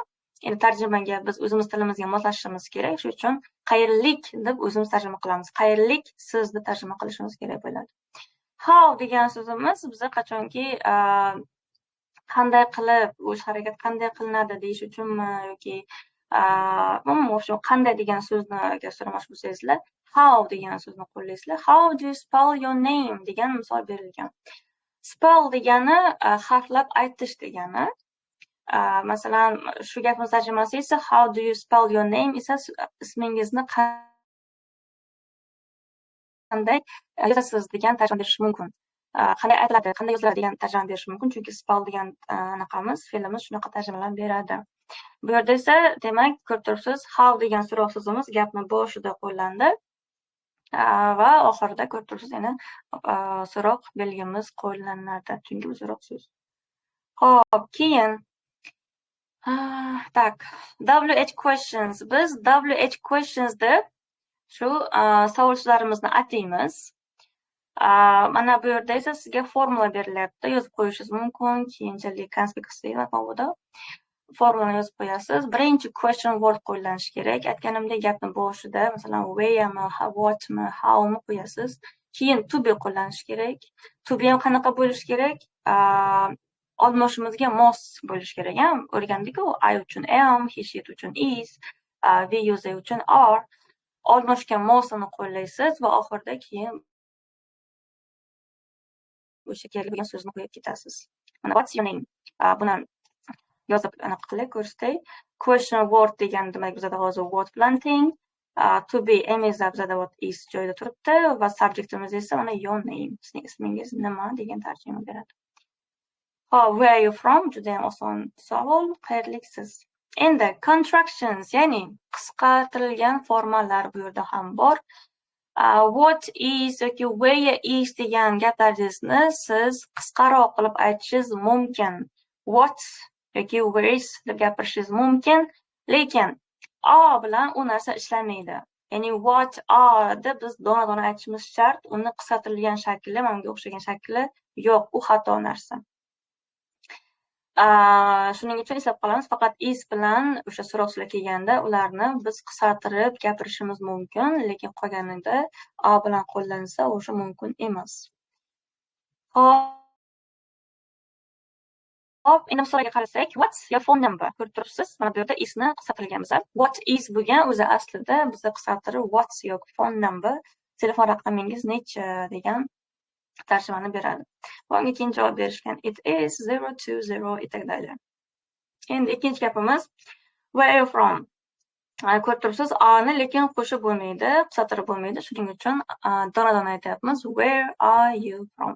Endi tarjimaga biz o'zimiz tilimizga moslashimiz kerak. Shuning uchun Qayerlik deb o'zimiz tarjima qilamiz. Qayerlik siz deb tarjima qilishimiz kerak bo'ladi. How degan so'zimiz biza qachonki qanday qilib, o'z harakat qanday qilinadi deyish uchunmi yoki qanday degan so'zni agar so'ramoqchi bo'lsangizlar, how degan so'zni qo'llaysizlar. How do you spell your name degan misol berilgan. Spell degani harflab aytish degani. Masalan, shu gapimiz tarjimasi esa how do you spell your name esa ismingizni qanday yozasiz degan tarjima berish mumkin. Qanday aytiladi, qanday yoziladi degan tarjima berish mumkin, chunki spell degan anaqamiz, fe'limiz shunaqa tarjimalar beradi. Bu yerda esa demak ko'rib turibsiz, how degan so'roq so'zimiz gapni boshida qo'llandi va oxirida ko'rib turibsiz yana so'roq belgimiz qo'llanadi, chunki bu so'roq so'z. Xo'p, keyin tak, WH questions. Biz WH questions deb shu savollarimizni ataymiz. Mana bu yerda esa sizga formula berilyapti, yozib qo'yishingiz mumkin, keyinchalik konspektda maqomida formulani yozib qo'yasiz. Birinchi question word qo'llanishi kerak. Aytganimdek gapni boshida, masalan, where'mi, what'mi, how'mi qo'yasiz. Keyin to be qo'llanishi kerak. To be ham qanaqa bo'lishi kerak? Olmoshimizga mos bo'lishi kerak. O'rgandik-ku, I uchun am, he she uchun is, we use uchun are. Olmoshga mosini qo'llaysiz va oxirida keyin o'sha kerak bo'lgan so'zni qo'yib ketasiz. Mana what's your name? Buni yozib aniq qilib ko'rsatay. Question word degan demak bizada hozir word bilan teng. To be emizda bizada what is joyida turibdi va subjectimiz esa mana your name. Sizning ismingiz nima degan tarjima beradi. Where are you from? Juda ham oson savol. Qayerliksiz? Endi contractions, ya'ni qisqartirilgan formalar bu yerda ham bor. What is yoki where is degan gaplaringizni siz qisqaroq qilib aytishingiz mumkin. What yoki where is deb gapirishingiz mumkin, lekin a bilan u narsa ishlamaydi. Ya'ni what are deb biz dona-dona aytishimiz shart. Uni qisqartirilgan shakli, menga o'xshagan shakli yo'q, u xato narsa. Shuning uchun eslab qolamiz, faqat is bilan o'sha so'roq so'zlar kelganda ularni biz qisqartirib gapirishimiz mumkin, lekin qolganida a bilan qo'llansa o'sha mumkin emas. Hop, endi misolga qarasak, what's your phone number? Ko'rib turibsiz, mana bu yerda isni qisqartirilganmiz. What is bo'lgan o'zi aslida bizga qisqartirib what's your phone number, telefon raqamingiz necha degan tarjimani beradi. Bunga keyin javob berishgan it is 020 itagdalar. Endi ikkinchi gapimiz where are you from? Ko'rib turibsiz, a-ni lekin qo'shib bo'lmaydi, qisqartirib bo'lmaydi. Shuning uchun dona-dona aytyapmiz. Where are you from?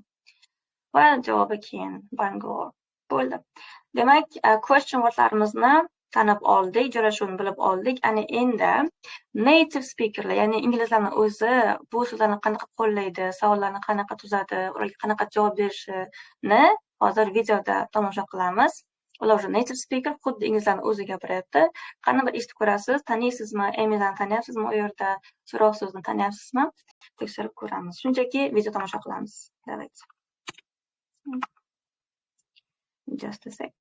Va javobi keyin Bangor bo'ldi. Demak, question wordlarimizni tanib oldik, joylashuvini bilib oldik. Ana endi native speakerlar, ya'ni inglizlarni o'zi bu so'zlarni qanaqa qo'llaydi, savollarni qanaqa tuzadi, ularga qanaqa javob berishini hozir videoda tomosha qilamiz. Ular o'sha native speaker xuddi inglizlarni o'zi gapiryapti. Qani bir eshitib ko'rasiz, taniysizmi, emizani taniyapsizmi, u yerda so'roq so'zni taniyapsizmi? Tekshirib ko'ramiz. Shunchaki video tomosha qilamiz. Давайте. Just a second.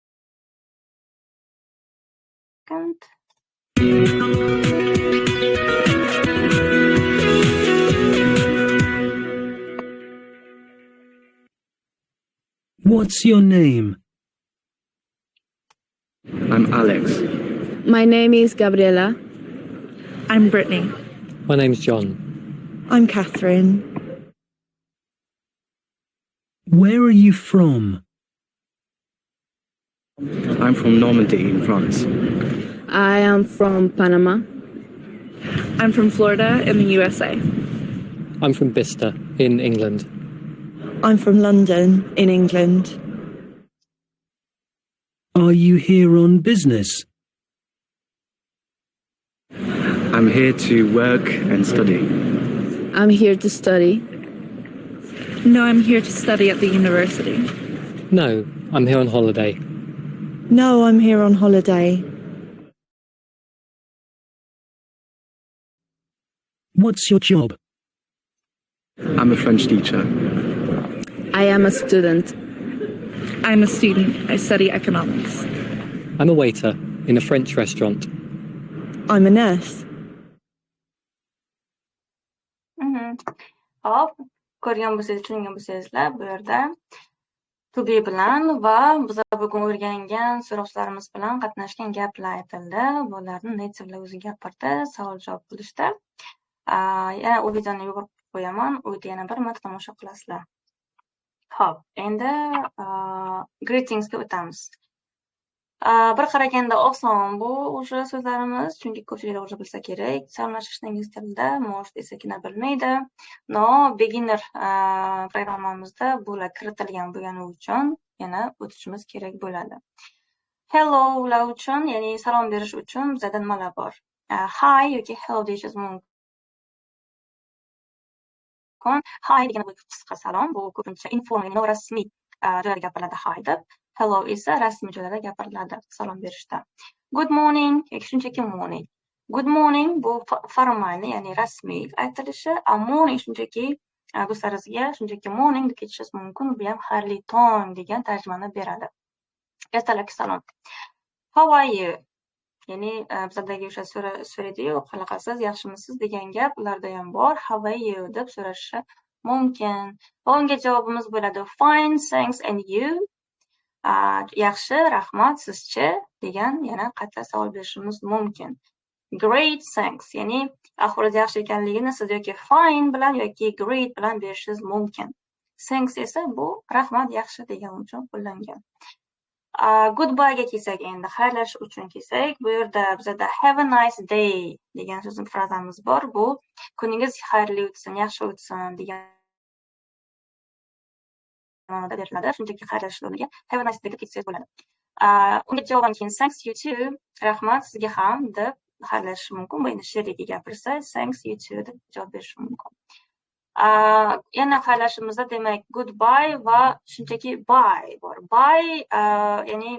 What's your name? I'm Alex. My name is Gabriela. I'm Brittany. My name's John. I'm Catherine. Where are you from? I'm from Normandy in France. I am from Panama. I'm from Florida in the USA. I'm from Bicester in England. I'm from London in England. Are you here on business? I'm here to work and study. I'm here to study. No, I'm here to study at the university. No, I'm here on holiday. No, I'm here on holiday. What's your job? I'm a French teacher. I am a student. I'm a student. I study economics. I'm a waiter in a French restaurant. I'm a nurse. ko'rgan bo'lsangiz, tushungan bo'lsangizlar, bu yerda to be bilan va biz bugun o'rgangan so'roqlarimiz bilan qatnashgan gaplar aytildi. Bularni nativelar o'zi gapirdi, savol-javob qilishdi. Yana u videoni yuborib qo'yaman, uyda yana bir marta tomosha qilasizlar. Xo'p, endi greetingsga o'tamiz. Bir qaraganda oson bu o'sha so'zlarimiz, chunki ko'pchiliklar o'sha bilsa kerak. Salomlashish ingliz tilida, может desagina bilmaydi. No, beginner programmamizda bular kiritilgan bo'lgani uchun yana o'tishimiz kerak bo'ladi. Hello ular uchun, ya'ni salom berish uchun bizda nimalar bor? Hi yoki hello deyishingiz mumkin. Hi degan bu qisqa salom, bu ko'pincha informal, norasmiy joylarda gapiriladi hi deb. Hello esa rasmiy joylarda gapiriladi salom berishda. Good morning yoki shunchaki morning. Good morning bu formalni, ya'ni rasmiy aytilishi, morning shunchaki do'stlaringizga shunchaki morning deb ketishingiz mumkin. Bu ham xayrli tong degan tarjimani beradi. Ertalabki salom. How are you? Ya'ni bizdagi o'sha so'raydi-yu, qanaqasiz, yaxshimisiz degan gap ularda ham bor. How are you deb so'rashi mumkin. Bunga javobimiz bo'ladi fine, thanks and you. Yaxshi, rahmat, sizchi degan yana qayta savol berishimiz mumkin. Great, thanks. Ya'ni ahvolingiz yaxshi ekanligini siz yoki fine bilan yoki great bilan berishingiz mumkin. Thanks esa bu rahmat, yaxshi degan uchun qo'llangan. Goodbye'ga kelsak, endi xayrlashish uchun kelsak, bu yerda bizda have a nice day degan so'zning frazamiz bor. Bu kuningiz xayrli o'tsin, yaxshi o'tsin degan ma'noda beriladi. Shunchaki xayrlashish o'rniga have a nice day deb ketsangiz bo'ladi. Unga javoban keyin thanks you too, rahmat sizga ham deb xayrlashish mumkin. Bu endi she'rga gapirsa thanks you too deb javob berish mumkin. Yana xayrlashishimizda demak goodbye va shunchaki bye bor. Bye ya'ni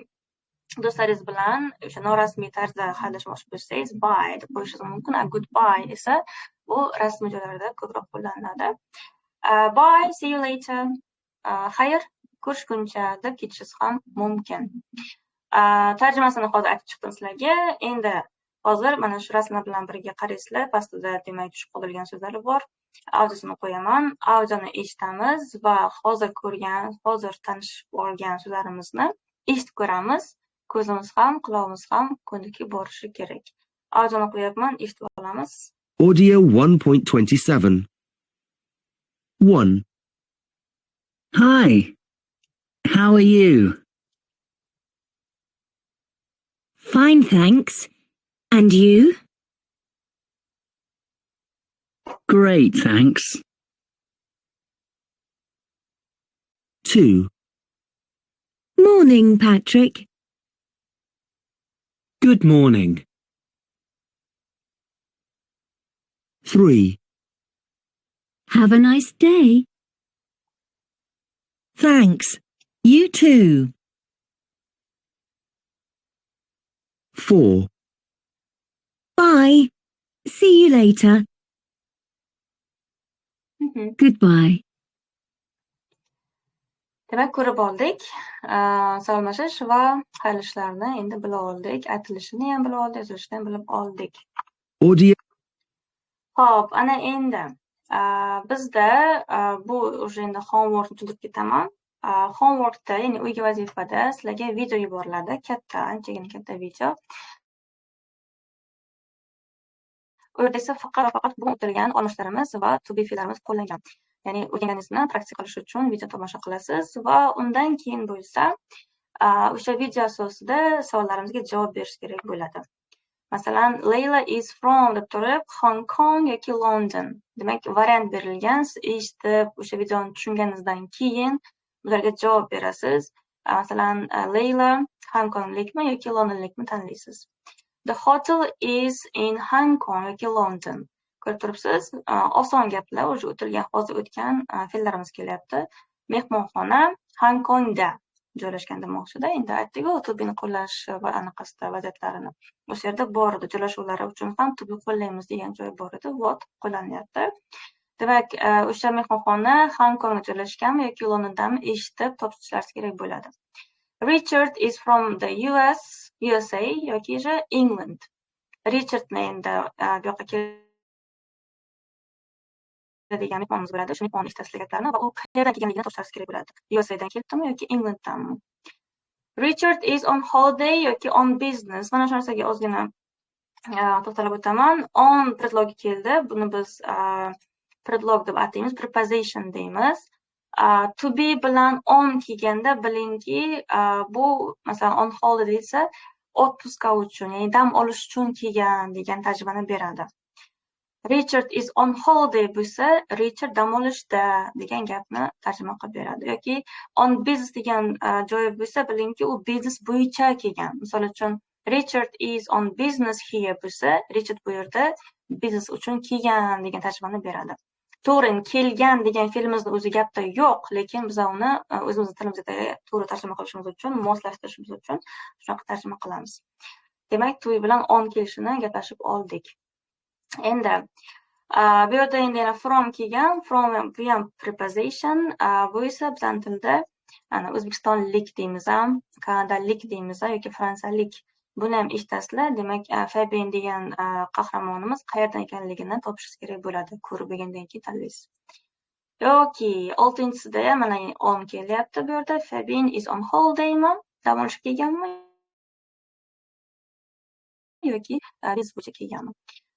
do'stlaringiz bilan o'sha norasmiy tarzda xayrlashmoqchi bo'lsangiz bye deb qo'yishingiz mumkin. Goodbye esa bu rasmiy joylarda ko'proq qo'llaniladi. Bye, see you later. Xayr, ko'rishguncha deb ketishingiz ham mumkin. Tarjimasini hozir aytib chiqdim sizlarga. Endi hozir mana shu rasmlar bilan birga qaraysizlar. Pastida demak tushib qoldirilgan so'zlar bor. Audiosini qo'yaman. Audioni eshitamiz va hozir ko'rgan, hozir tanishib olgan so'zlarimizni eshitib ko'ramiz. Ko'zimiz ham, quloqimiz ham ko'nikib borishi kerak. Audioni qo'yapman, eshitib olamiz. Audio 1.27. 1. Hi. How are you? Fine, thanks. And you? Great, thanks. 2. Morning, Patrick. Good morning. 3. Have a nice day. Thanks. You too. 4. Bye. See you later. Goodbye. Demak, ko'rib oldik. Salomlashish va xayrlashishlarni endi bilib oldik. Aytilishini ham bilib oldik, yozilishini ham bilib oldik. Audio. Xo'p, ana endi bizda bu o'sha endi homework tushuntirib ketaman. Homeworkda, ya'ni uyga vazifada sizlarga video yuboriladi. Katta, anchagina katta video. U yerda esa faqat bugun o'tilgan olmishlarimiz va to be fe'llarimiz qo'llangan. Ya'ni o'rganganingizni praktika qilish uchun video tomosha qilasiz va undan keyin bo'lsa o'sha video asosida savollarimizga javob berish kerak bo'ladi. Masalan, Layla is from deb turib, Hong Kong yoki London. Demak, variant berilgan, siz eshitib, o'sha videoni tushunganingizdan keyin ularga javob berasiz. Masalan, Layla Hong Konglikmi yoki Londonlikmi tanlaysiz. The hotel is in Hong Kong yoki London. Ko'rib turibsiz, oson gaplar, o'sha o'tilgan, hozir o'tgan fe'llarimiz kelyapti. Mehmonxona Hong Kongda joylashgan demoqchida. Endi aytdik-ku, to be'ni qo'llash va anaqasida vaziyatlarini. O'sha yerda bor edi, joylashuvlari uchun ham to be qo'llaymiz degan joy bor edi. Vot, qo'llanyapti. Demak, o'sha mehmonxona Hong Kongda joylashganmi yoki Londondami eshitib topishlaringiz kerak bo'ladi. Richard is from the USA yoki England. Richardni endi bu yoqqa degan mehmonimiz bo'ladi. Shu mehmonni eshitasiz gaplarni va u qayerdan kelganligini topshirishingiz kerak bo'ladi. USAdan keldimi yoki Englanddanmi? Richard is on holiday yoki on business. Mana shu narsaga ozgina to'xtalib o'taman. On predlogi keldi. Buni biz predlog deb ataymiz, preposition deymiz. To be bilan on kelganda bilingki, bu masalan on holiday desa, otpustka uchun, ya'ni dam olish uchun kelgan degan tarjimani beradi. Richard is on holiday bo'lsa, Richard dam olishda degan gapni tarjima qilib beradi. Yoki on business degan joyi bo'lsa, bilingki, u business bo'yicha kelgan. Misol uchun, Richard is on business here bo'lsa, Richard bu yerda business uchun kelgan degan tarjimani beradi. To'g'ri, kelgan degan fe'limizni o'zi gapda yo'q, lekin biz uni o'zimizning tilimizga to'g'ri tarjima qilishimiz uchun, moslashtirishimiz uchun shunaqa tarjima qilamiz. Demak, to bilan on kelishini gaplashib oldik. Endi bu yerda endi yana from kelgan, from bu ham preposition, bu esa bizning tilda O'zbekistonlik deymiz ham, Kanadalik deymiz yoki Fransiyalik. Buni ham eshitasizlar. Demak, Fabien degan qahramonimiz qayerdan ekanligini topishingiz kerak bo'ladi. Ko'rib bo'lgandan keyin tanlaysiz. Yoki 6-chisida ham mana on kelyapti bu yerda. Fabien is on holidaymi? Dam olishga kelganmi? Yoki biz bo'yicha kelganmi?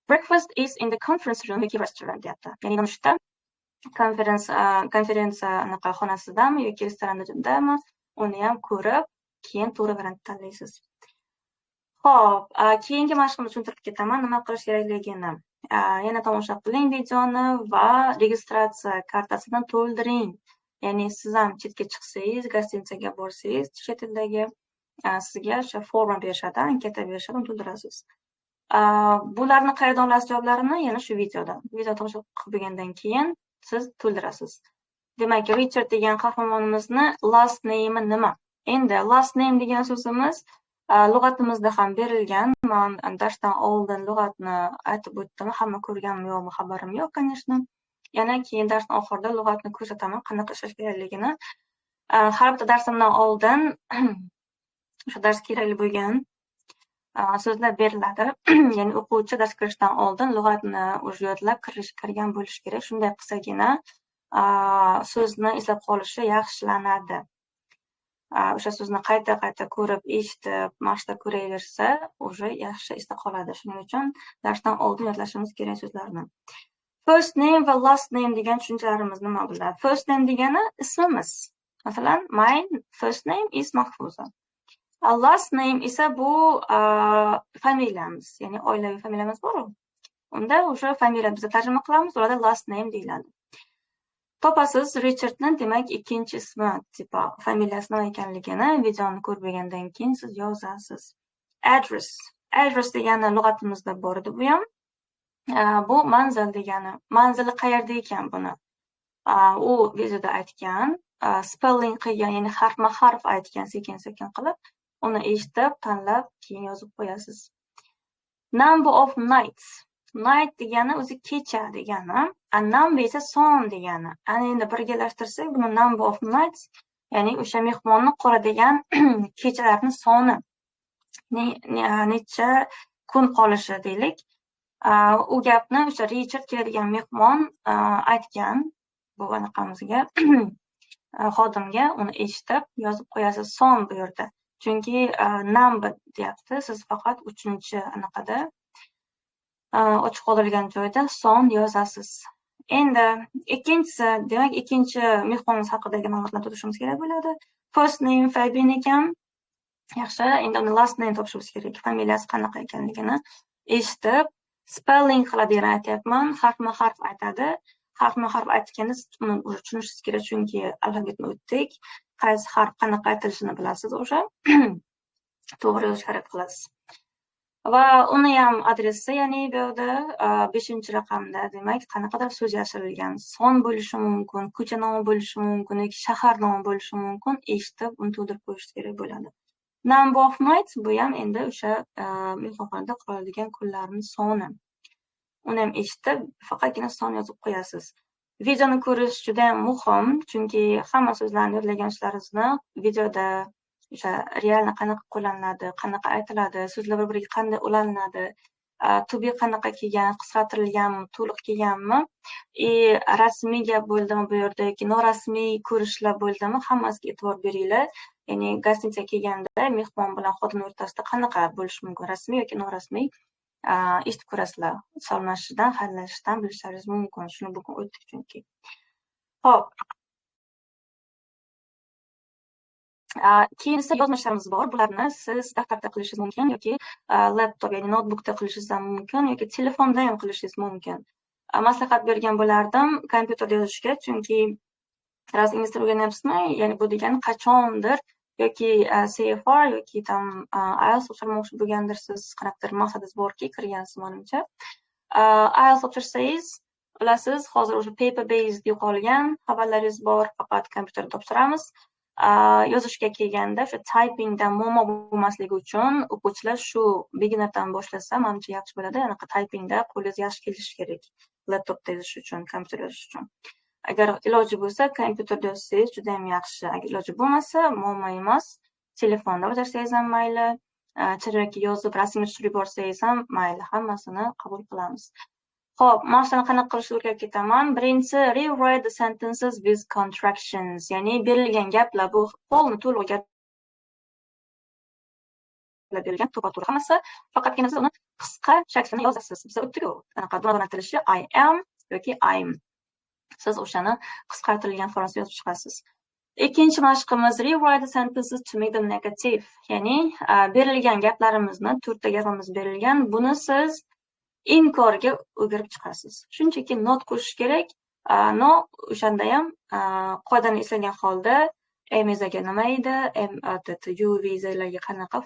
Breakfast is in the conference room yoki restaurant deyapti. Ya'ni nonushta konferensiya xonasidami yoki restorandami, uni ham ko'rib, keyin to'g'ri variantni tanlaysiz. Xo'p, keyingi mashqimni tushuntirib ketaman, nima qilish kerakligini. Yana tomosha qiling videoni va registratsiya kartasidan to'ldiring. Ya'ni siz ham chetga chiqsangiz, gostinitsaga borsangiz, chet eldagi sizga o'sha forma berishadi, anketa berishadi, uni to'ldirasiz. Bularni qayerdan olasiz javoblarini? Yana shu videoda. Video tomosha qilib bo'lgandan keyin siz to'ldirasiz. Demak, Richard degan qahramonimizni last name'i nima? Endi last name degan so'zimiz lug'atimizda ham berilgan. Men darsdan oldin lug'atni aytib o'tdim. Hamma ko'rganmi yo'qmi xabarim yo'q, конечно. Yana keyin darsning oxirida lug'atni ko'rsataman, qanaqa ishlash kerakligini. Har bitta darsimdan oldin o'sha dars kerakli bo'lgan so'zlar beriladi. Ya'ni o'quvchi dars kirishdan oldin lug'atni o'zi yodlab kirgan bo'lishi kerak. Shunday qilsagina so'zni eslab qolishi yaxshilanadi. O'sha so'zni qayta-qayta ko'rib, eshitib, mashqlab ko'raversa, o'sha yaxshi esda qoladi. Shuning uchun darsdan oldin yodlashimiz kerak so'zlarni. First name va last name degan tushunchalarimiz nima bo'ladi? First name degani ismimiz. Masalan, my first name is Mahfuza. Last name esa bu familiyamiz, ya'ni oilaviy familiyamiz bor-ku. Unda o'sha familiyani biz tarjima qilamiz, ularda last name deyiladi. Topasiz Richardni, demak, ikkinchi ismi, tipa familiyasi nima ekanligini videoni ko'rib bo'lgandan keyin siz yozasiz. Address. Address degani lug'atimizda bor edi bu ham. Bu manzil degani. Manzili qayerda ekan buni? U videoda aytgan, spelling qilgan, ya'ni harfma-harf aytgan, sekin-sekin qilib, uni eshitib, tanlab, keyin yozib qo'yasiz. Number of nights. Night degani o'zi kecha degani, number esa son degani. Ana endi birgalashtirsak, buni number of nights, ya'ni o'sha mehmonni qoladigan kechalarning soni. Necha kun qolishi deylik. U gapni o'sha Richard keladigan mehmon aytgan bu anaqamizga, xodimga, uni eshitib yozib qo'yasiz son bu yerda. Chunki number deyapti, siz faqat 3-chi anaqada ochiq qoldirilgan joyda son yozasiz. Endi ikkinchisi, demak, ikkinchi mehmonimiz haqidagi ma'lumotlarni topishimiz kerak bo'ladi. First name Fabien ekan. Yaxshi, endi uni last name topishimiz kerak. Familiyasi qanaqa ekanligini eshitib, spelling qiladigan aytyapman, harfma-harf aytadi. Harfma-harf aytganda uni tushunishingiz kerak, chunki alfabetni o'tdik. Qaysi harf qanaqa aytilishini bilasiz o'sha. To'g'ri yozishga harakat qilasiz. Va uni ham adresi, ya'ni bu yerda 5-raqamda, demak, qanaqadir so'z yashirilgan. Son bo'lishi mumkin, ko'cha nomi bo'lishi mumkin, yoki shahar nomi bo'lishi mumkin. Eshitib, uni to'ldirib qo'yish kerak bo'ladi. Number of nights bu ham endi o'sha mehmonxonada qoladigan kunlarning soni. Uni ham eshitib, faqatgina son yozib qo'yasiz. Videoni ko'rish juda ham muhim, chunki hamma so'zlarni yodlagan ishlaringizni videoda o'sha realni qanaqa qo'llaniladi, qanaqa aytiladi, so'zlar bir-biriga qanday ulanadi, to be qanaqa kelgan, qisqartirilganmi, to'liq kelganmi, rasmiy gap bo'ldimi bu yerda yoki norasmiy ko'rishlar bo'ldimi, hammasiga e'tibor beringlar. Ya'ni gostinitsaga kelganda mehmon bilan xotin o'rtasida qanaqa bo'lishi mumkin, rasmiy yoki norasmiy, eshitib ko'rasizlar. Salomlashishidan, xayrlashishidan bilishlaringiz mumkin. Shuni bugun o'tdik chunki. Xo'p. Keyin esa yozmishlarimiz bor. Bularni siz daftarda qilishingiz mumkin yoki laptop, ya'ni notebookda qilishingiz ham mumkin yoki telefonda ham qilishingiz mumkin. Maslahat bergan bo'lardim kompyuterda yozishga, chunki raz ingliz tilini o'rganyapsizmi, ya'ni bu degani qachondir yoki CFR yoki tam IELTS o'qimoqchi bo'lgandirsiz, qanaqadir maqsadingiz borki, kirgansiz menimcha. IELTS o'qirsangiz, bilasiz, hozir o'sha paper based yo'qolgan, xabarlaringiz bor, faqat kompyuterda topshiramiz. Yozishga kelganda o'sha typingda muammo bo'lmasligi uchun o'quvchilar shu beginnerdan boshlasa, menimcha yaxshi bo'ladi. Anaqa typingda qo'lingiz yaxshi kelishi kerak. Laptopda yozish uchun, kompyuterda yozish uchun. Agar iloji bo'lsa, kompyuterda yozsangiz juda ham yaxshi. Agar iloji bo'lmasa, muammo emas. Telefonda bajarsangiz ham mayli, chiraki yozib rasmga tushirib yuborsangiz ham mayli, hammasini qabul qilamiz. Xo'p, mana shuni qanaqa qilishni o'rganib ketaman. Birinchisi, rewrite the sentences with contractions. Ya'ni berilgan gaplar, bu polni to'liq gaplar berilgan, to'g'ri hammasi, faqatgina siz uni qisqa shaklini yozasiz. Biz o'tdik-ku, anaqa donatilishi I am yoki I'm. Siz o'shani qisqartirilgan formasiga yozib chiqasiz. Ikkinchi mashqimiz, rewrite the sentences to make them negative. Ya'ni berilgan gaplarimizni, 4 ta gapimiz berilgan, buni siz inkorga o'girib chiqasiz. Shunchaki not qo'shish kerak. No o'shanda ham qoidani eslagan holda emizaga nima edi, you vizalarga qanaqa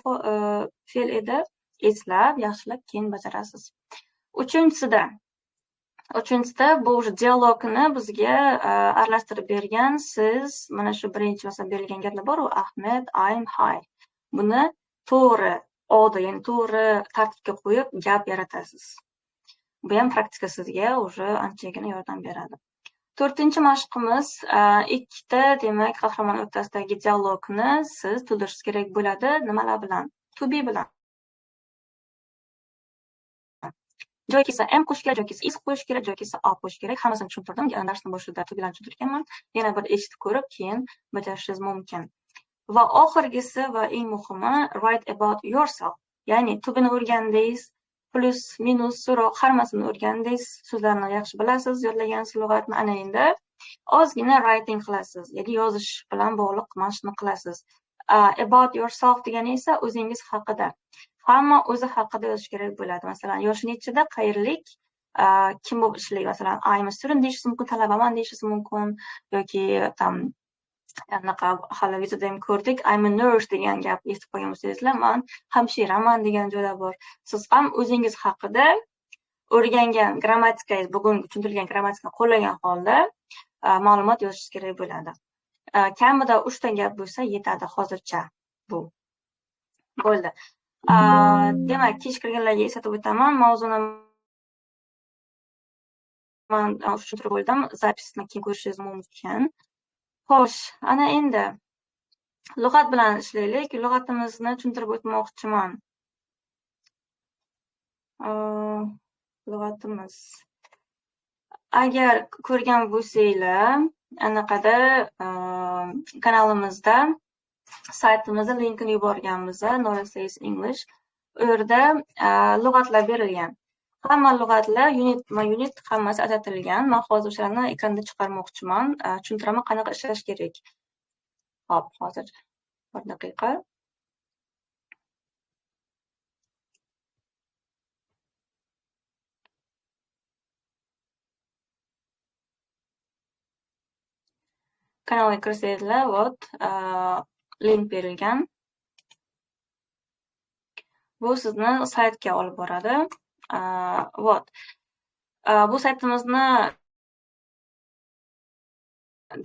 fe'l edi, eslab, yaxshilab keyin bajarasiz. Uchinchisida bu dialogni bizga aralashtirib bergan siz, mana shu birinchi masalan berilgan gaplar bor, Ahmed, I'm, hi. Buni to'g'ri oddiy, ya'ni to'g'ri tartibga qo'yib gap yaratasiz. Bu ham praktika sizga o'sha anchagina yordam beradi. To'rtinchi mashqimiz, ikkita demak qahramon o'rtasidagi dialogni siz to'ldirishingiz kerak bo'ladi. Nimalar bilan? To be bilan. Joy kelsa am qo'shish kerak, joy kelsa is qo'yish kerak, joy kelsa a qo'yish kerak. Hammasini tushuntirdim. Darsning boshida to bilan tushuntirganman. Yana bir eshitib ko'rib, keyin bajarishingiz mumkin. Va oxirgisi va eng muhimi, write about yourself. Ya'ni to bini o'rgandingiz, plus, minus, so'roq hammasini o'rgandingiz, so'zlarni yaxshi bilasiz, yodlagansiz lug'atni, ana endi ozgina writing qilasiz, ya'ni yozish bilan bog'liq mashqni qilasiz. About yourself degani esa o'zingiz haqida. Hamma o'zi haqida yozish kerak bo'ladi. Masalan, yoshi nechida, qayerlik, kim bo'lib ishlaydi, masalan, I'm a student deyishingiz mumkin, talabaman deyishingiz mumkin yoki tam anaqa hali videoda ham ko'rdik, I'm a nurse degan gap eshitib qolgan bo'lsangizlar, men hamshiraman degan joylar bor. Siz ham o'zingiz haqida o'rgangan grammatikangiz, bugun tushuntirilgan grammatikani qo'llagan holda ma'lumot yozishingiz kerak bo'ladi. Kamida 3 ta gap bo'lsa yetadi hozircha bu. Bo'ldi. Demak, kech kirganlarga eslatib o'taman, mavzuni men tushuntirib bo'ldim, zapisni keyin ko'rishingiz mumkin. Xo'sh, ana endi lug'at bilan ishlaylik. Lug'atimizni tushuntirib o'tmoqchiman. Lug'atimiz. Agar ko'rgan bo'lsanglar, anaqada kanalimizda saytimizda linkini yuborganmiz, Norasays English. U yerda lug'atlar berilgan. Hamma lug'atlar unit hammasi ajratilgan. Men hozir o'shalarni ekranda chiqarmoqchiman. Tushuntiraman qanaqa ishlash kerak. Xo'p, hozir bir daqiqa. Kanalga kirsangizlar, link berilgan. Bu sizni saytga olib boradi. Bu saytimizni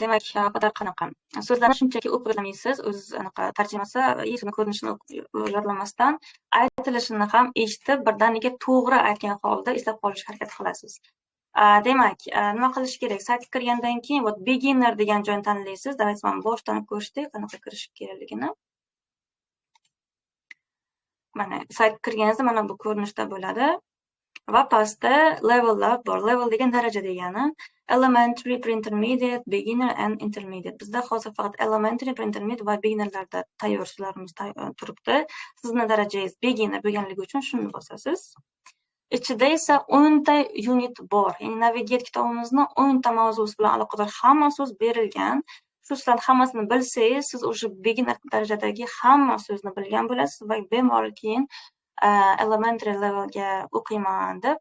demak, qadar qanaqa. So'zlarni shunchaki o'qib o'tmaysiz, o'z anaqa tarjimasi, yuzini ko'rinishini yodlamasdan aytilishini ham eshitib, birdaniga to'g'ri aytgan holda eslab qolishga harakat qilasiz. Demak, nima qilish kerak? Saytga kirgandan keyin beginner degan joyni tanlaysiz. Davaysiz, men boshdan ko'rsatdik, qanaqa kirish kerakligini. Mana saytga kirganingizda mana bu ko'rinishda bo'ladi. va pastda levellar bor. Level degan daraja degani. Elementary, pre-intermediate, beginner and intermediate. Bizda hozir faqat elementary, pre-intermediate va beginnerlarda tayyor so'zlarimiz turibdi. Sizni darajangiz beginner bo'lganligi uchun shuni bosasiz. Ichida esa 10 ta unit bor. Ya'ni Navigate kitobimizni 10 ta mavzusi bilan aloqador hamma so'z berilgan. Shu so'zlarni hammasini bilsangiz, siz o'sha beginner darajadagi hamma so'zni bilgan bo'lasiz va bemalol keyin elementary levelga o'qiyman deb,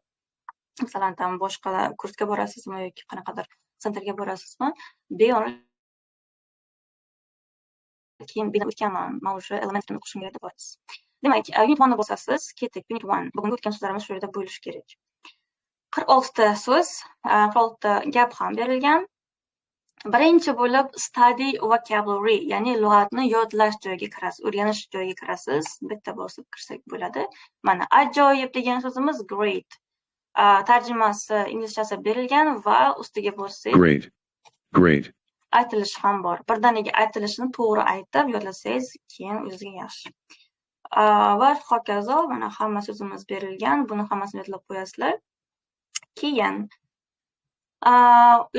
masalan, boshqa kursga borasizmi yoki qanaqadir sentrga borasizmi, bemalol keyin buni o'tganman, mana o'sha elementary o'qishim kerak deb borasiz. Demak, unit 1 ni bosasiz, ketdik. Unit 1. Bugungi o'tgan so'zlarimiz shu yerda bo'lishi kerak. 46 ta so'z, 46 ta gap ham berilgan. Birinchi bo'lib study vocabulary, ya'ni lug'atni yodlash joyiga kirasiz, o'rganish joyiga kirasiz. Bitta bosib kirsak bo'ladi. Mana ajoyib degan so'zimiz great. Tarjimasi inglizchasi berilgan va ustiga bossangiz Great. aytilishi ham bor. Birdaniga aytilishini to'g'ri aytib yodlasangiz, keyin o'ziga yaxshi. Va hokazo, mana hamma so'zimiz berilgan. Buni hammasini yodlab qo'yasizlar. Keyin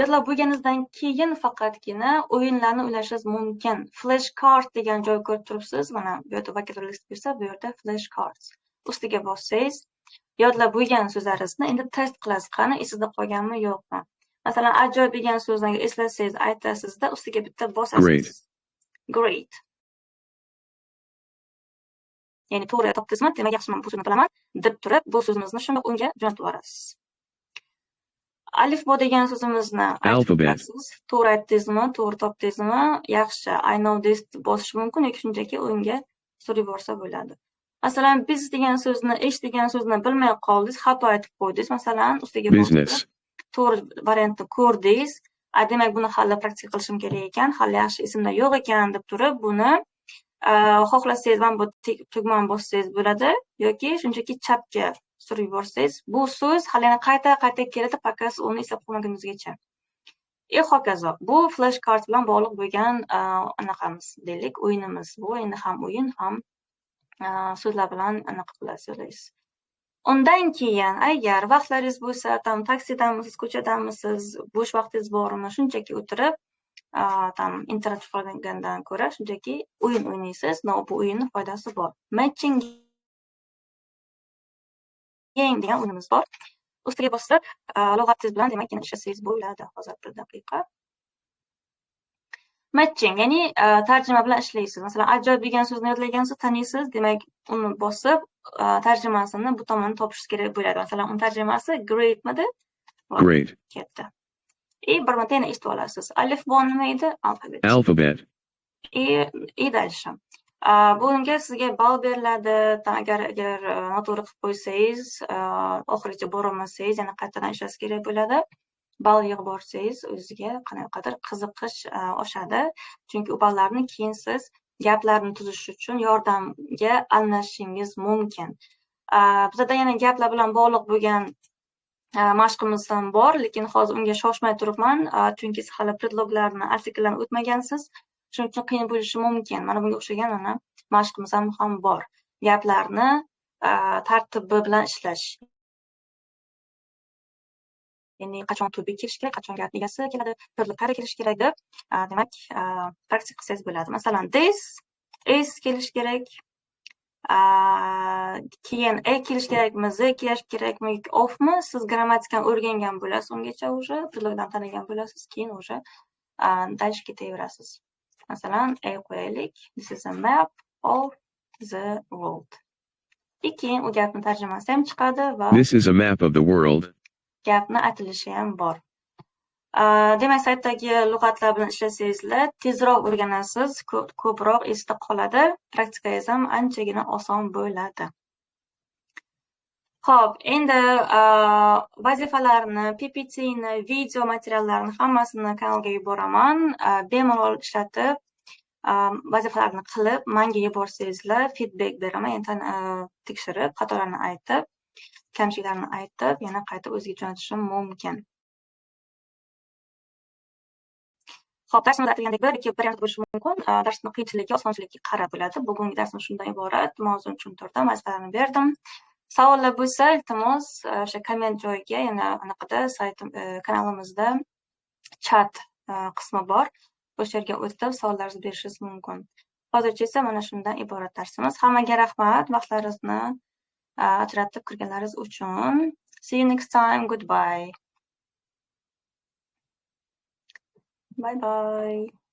yodlab bo'lganingizdan keyin faqatgina o'yinlarni o'ynashingiz mumkin. Flashcard degan joy ko'rib turibsiz. Mana bu yerda vocabulary list bo'lsa, bu yerda flashcards. Ustiga bossangiz, yodlab bo'lgan so'zlaringizni endi test qilasiz. Qani esingizda qolganmi, yo'qmi? Masalan, ajoyib degan so'zni eslasangiz, aytasizda, ustiga bitta bosasiz. Great. Ya'ni to'g'ri topdingizmi? Demak, yaxshi, men bu so'zni bilaman deb turib, bu so'zimizni shundoq unga jo'natib yuborasiz. Alifbo degan so'zimizni Alphabet. to'g'ri aytdingizmi, to'g'ri topdingizmi? Yaxshi, I know this bosish mumkin yoki shunchaki unga surib yuborsa bo'ladi. Masalan, biz degan so'zni, ish degan so'zni bilmay qoldingiz, xato aytib qo'ydingiz. Masalan, ustiga Business. to'g'ri variantni ko'rdingiz. Demak, buni hali praktika qilishim kerak ekan, hali yaxshi esimda yo'q ekan deb turib, buni xohlasangiz mana bu tugmani bossangiz bo'ladi yoki shunchaki chapga surib yuborsangiz, bu so'z hali yana qayta keladi, faqat uni eslab qolmaguningizgacha. Hokazo. Bu flashcard bilan bog'liq bo'lgan anaqamiz, deylik, o'yinimiz. Bu endi ham o'yin, ham so'zlar bilan anaqa qilasiz. Undan keyin agar vaqtlaringiz bo'lsa, taksidamisiz, ko'chadamisiz, bo'sh vaqtingiz bormi, shunchaki o'tirib, interaktiv qilgandan ko'ra shunchaki o'yin o'ynaysiz. Bu o'yinning foydasi bor. Matching game degan o'yinimiz bor. Ustiga bosib, lug'atingiz bilan demak yana ishlasangiz bo'ladi. Hozir bir daqiqa. Matching, ya'ni tarjima bilan ishlaysiz. Masalan, ajoyib degan so'zni yodlagansiz, taniysiz, demak uni bosib, tarjimasini bu tomonda topishingiz kerak bo'ladi. Masalan, uni tarjimasi greatmidi? Great. Ketdi. Bir marta yana eshitib olasiz. Alifbo nima edi? Alphabet. Дальше. Bunga sizga ball beriladi. Agar noto'g'ri qilib qo'ysangiz, oxirigacha bora olmasangiz, yana qaytadan ishlash kerak bo'ladi. Ball yig'ib borsangiz, o'ziga qanaqadir qiziqish oshadi. Chunki u ballarni keyin siz gaplarni tuzish uchun yordamga almashishingiz mumkin. Bizda yana gaplar bilan bog'liq bo'lgan mashqimiz ham bor, lekin hozir unga shoshmay turibman, chunki siz hali predloglarni, artikellarni o'tmagansiz. Shuning uchun qiyin bo'lishi mumkin. Mana bunga o'xshagan mashqimiz ham bor. Gaplarni tartibi bilan ishlash. Ya'ni qachon to be kelish kerak, qachon gap egasi keladi, predlog qara kelish kerak deb, demak, praktika qilsangiz bo'ladi. Masalan, this is kelish kerak. Keyin kelish kerakmi, z kelish kerakmi yoki ofmi, siz grammatikani o'rgangan bo'lasiz, ungacha o'sha predlogdan tanigan bo'lasiz, keyin o'sha dальше ketaverasiz. Masalan, qo'yaylik. This is a map of the world. Keyin u gapning tarjimasi ham chiqadi va This is a map of the world. gapni aytilishi ham bor. Demak, saytdagi lug'atlar bilan ishlasangizlar, tezroq o'rganasiz, ko'proq esda qoladi, praktikangiz ham anchagina oson bo'ladi. Xo'p, endi vazifalarni, PPTni, video materiallarni hammasini kanalga yuboraman. Bemalol ishlatib, vazifalarni qilib, menga yuborsangizlar, feedback beraman, endi tekshirib, xatolarni aytib, kamchiliklarni aytib, yana qayta o'ziga jo'natishim mumkin. Xo'p, darsimiz aytilgandek bir ikki variant bo'lishi mumkin. Darsning qiyinchiligi, osonchiligiga qarab bo'ladi. Bugungi darsimiz shundan iborat. Mavzuni tushuntirdim, vazifalarni berdim. Savollar bo'lsa, iltimos, o'sha komment joyiga, yana anaqada kanalimizda chat qismi bor. O'sha yerga o'tib savollaringizni berishingiz mumkin. Hozircha esa mana shundan iborat darsimiz. Hammaga rahmat vaqtlaringizni ajratib kirganlaringiz uchun. See you next time. Goodbye. Bye bye.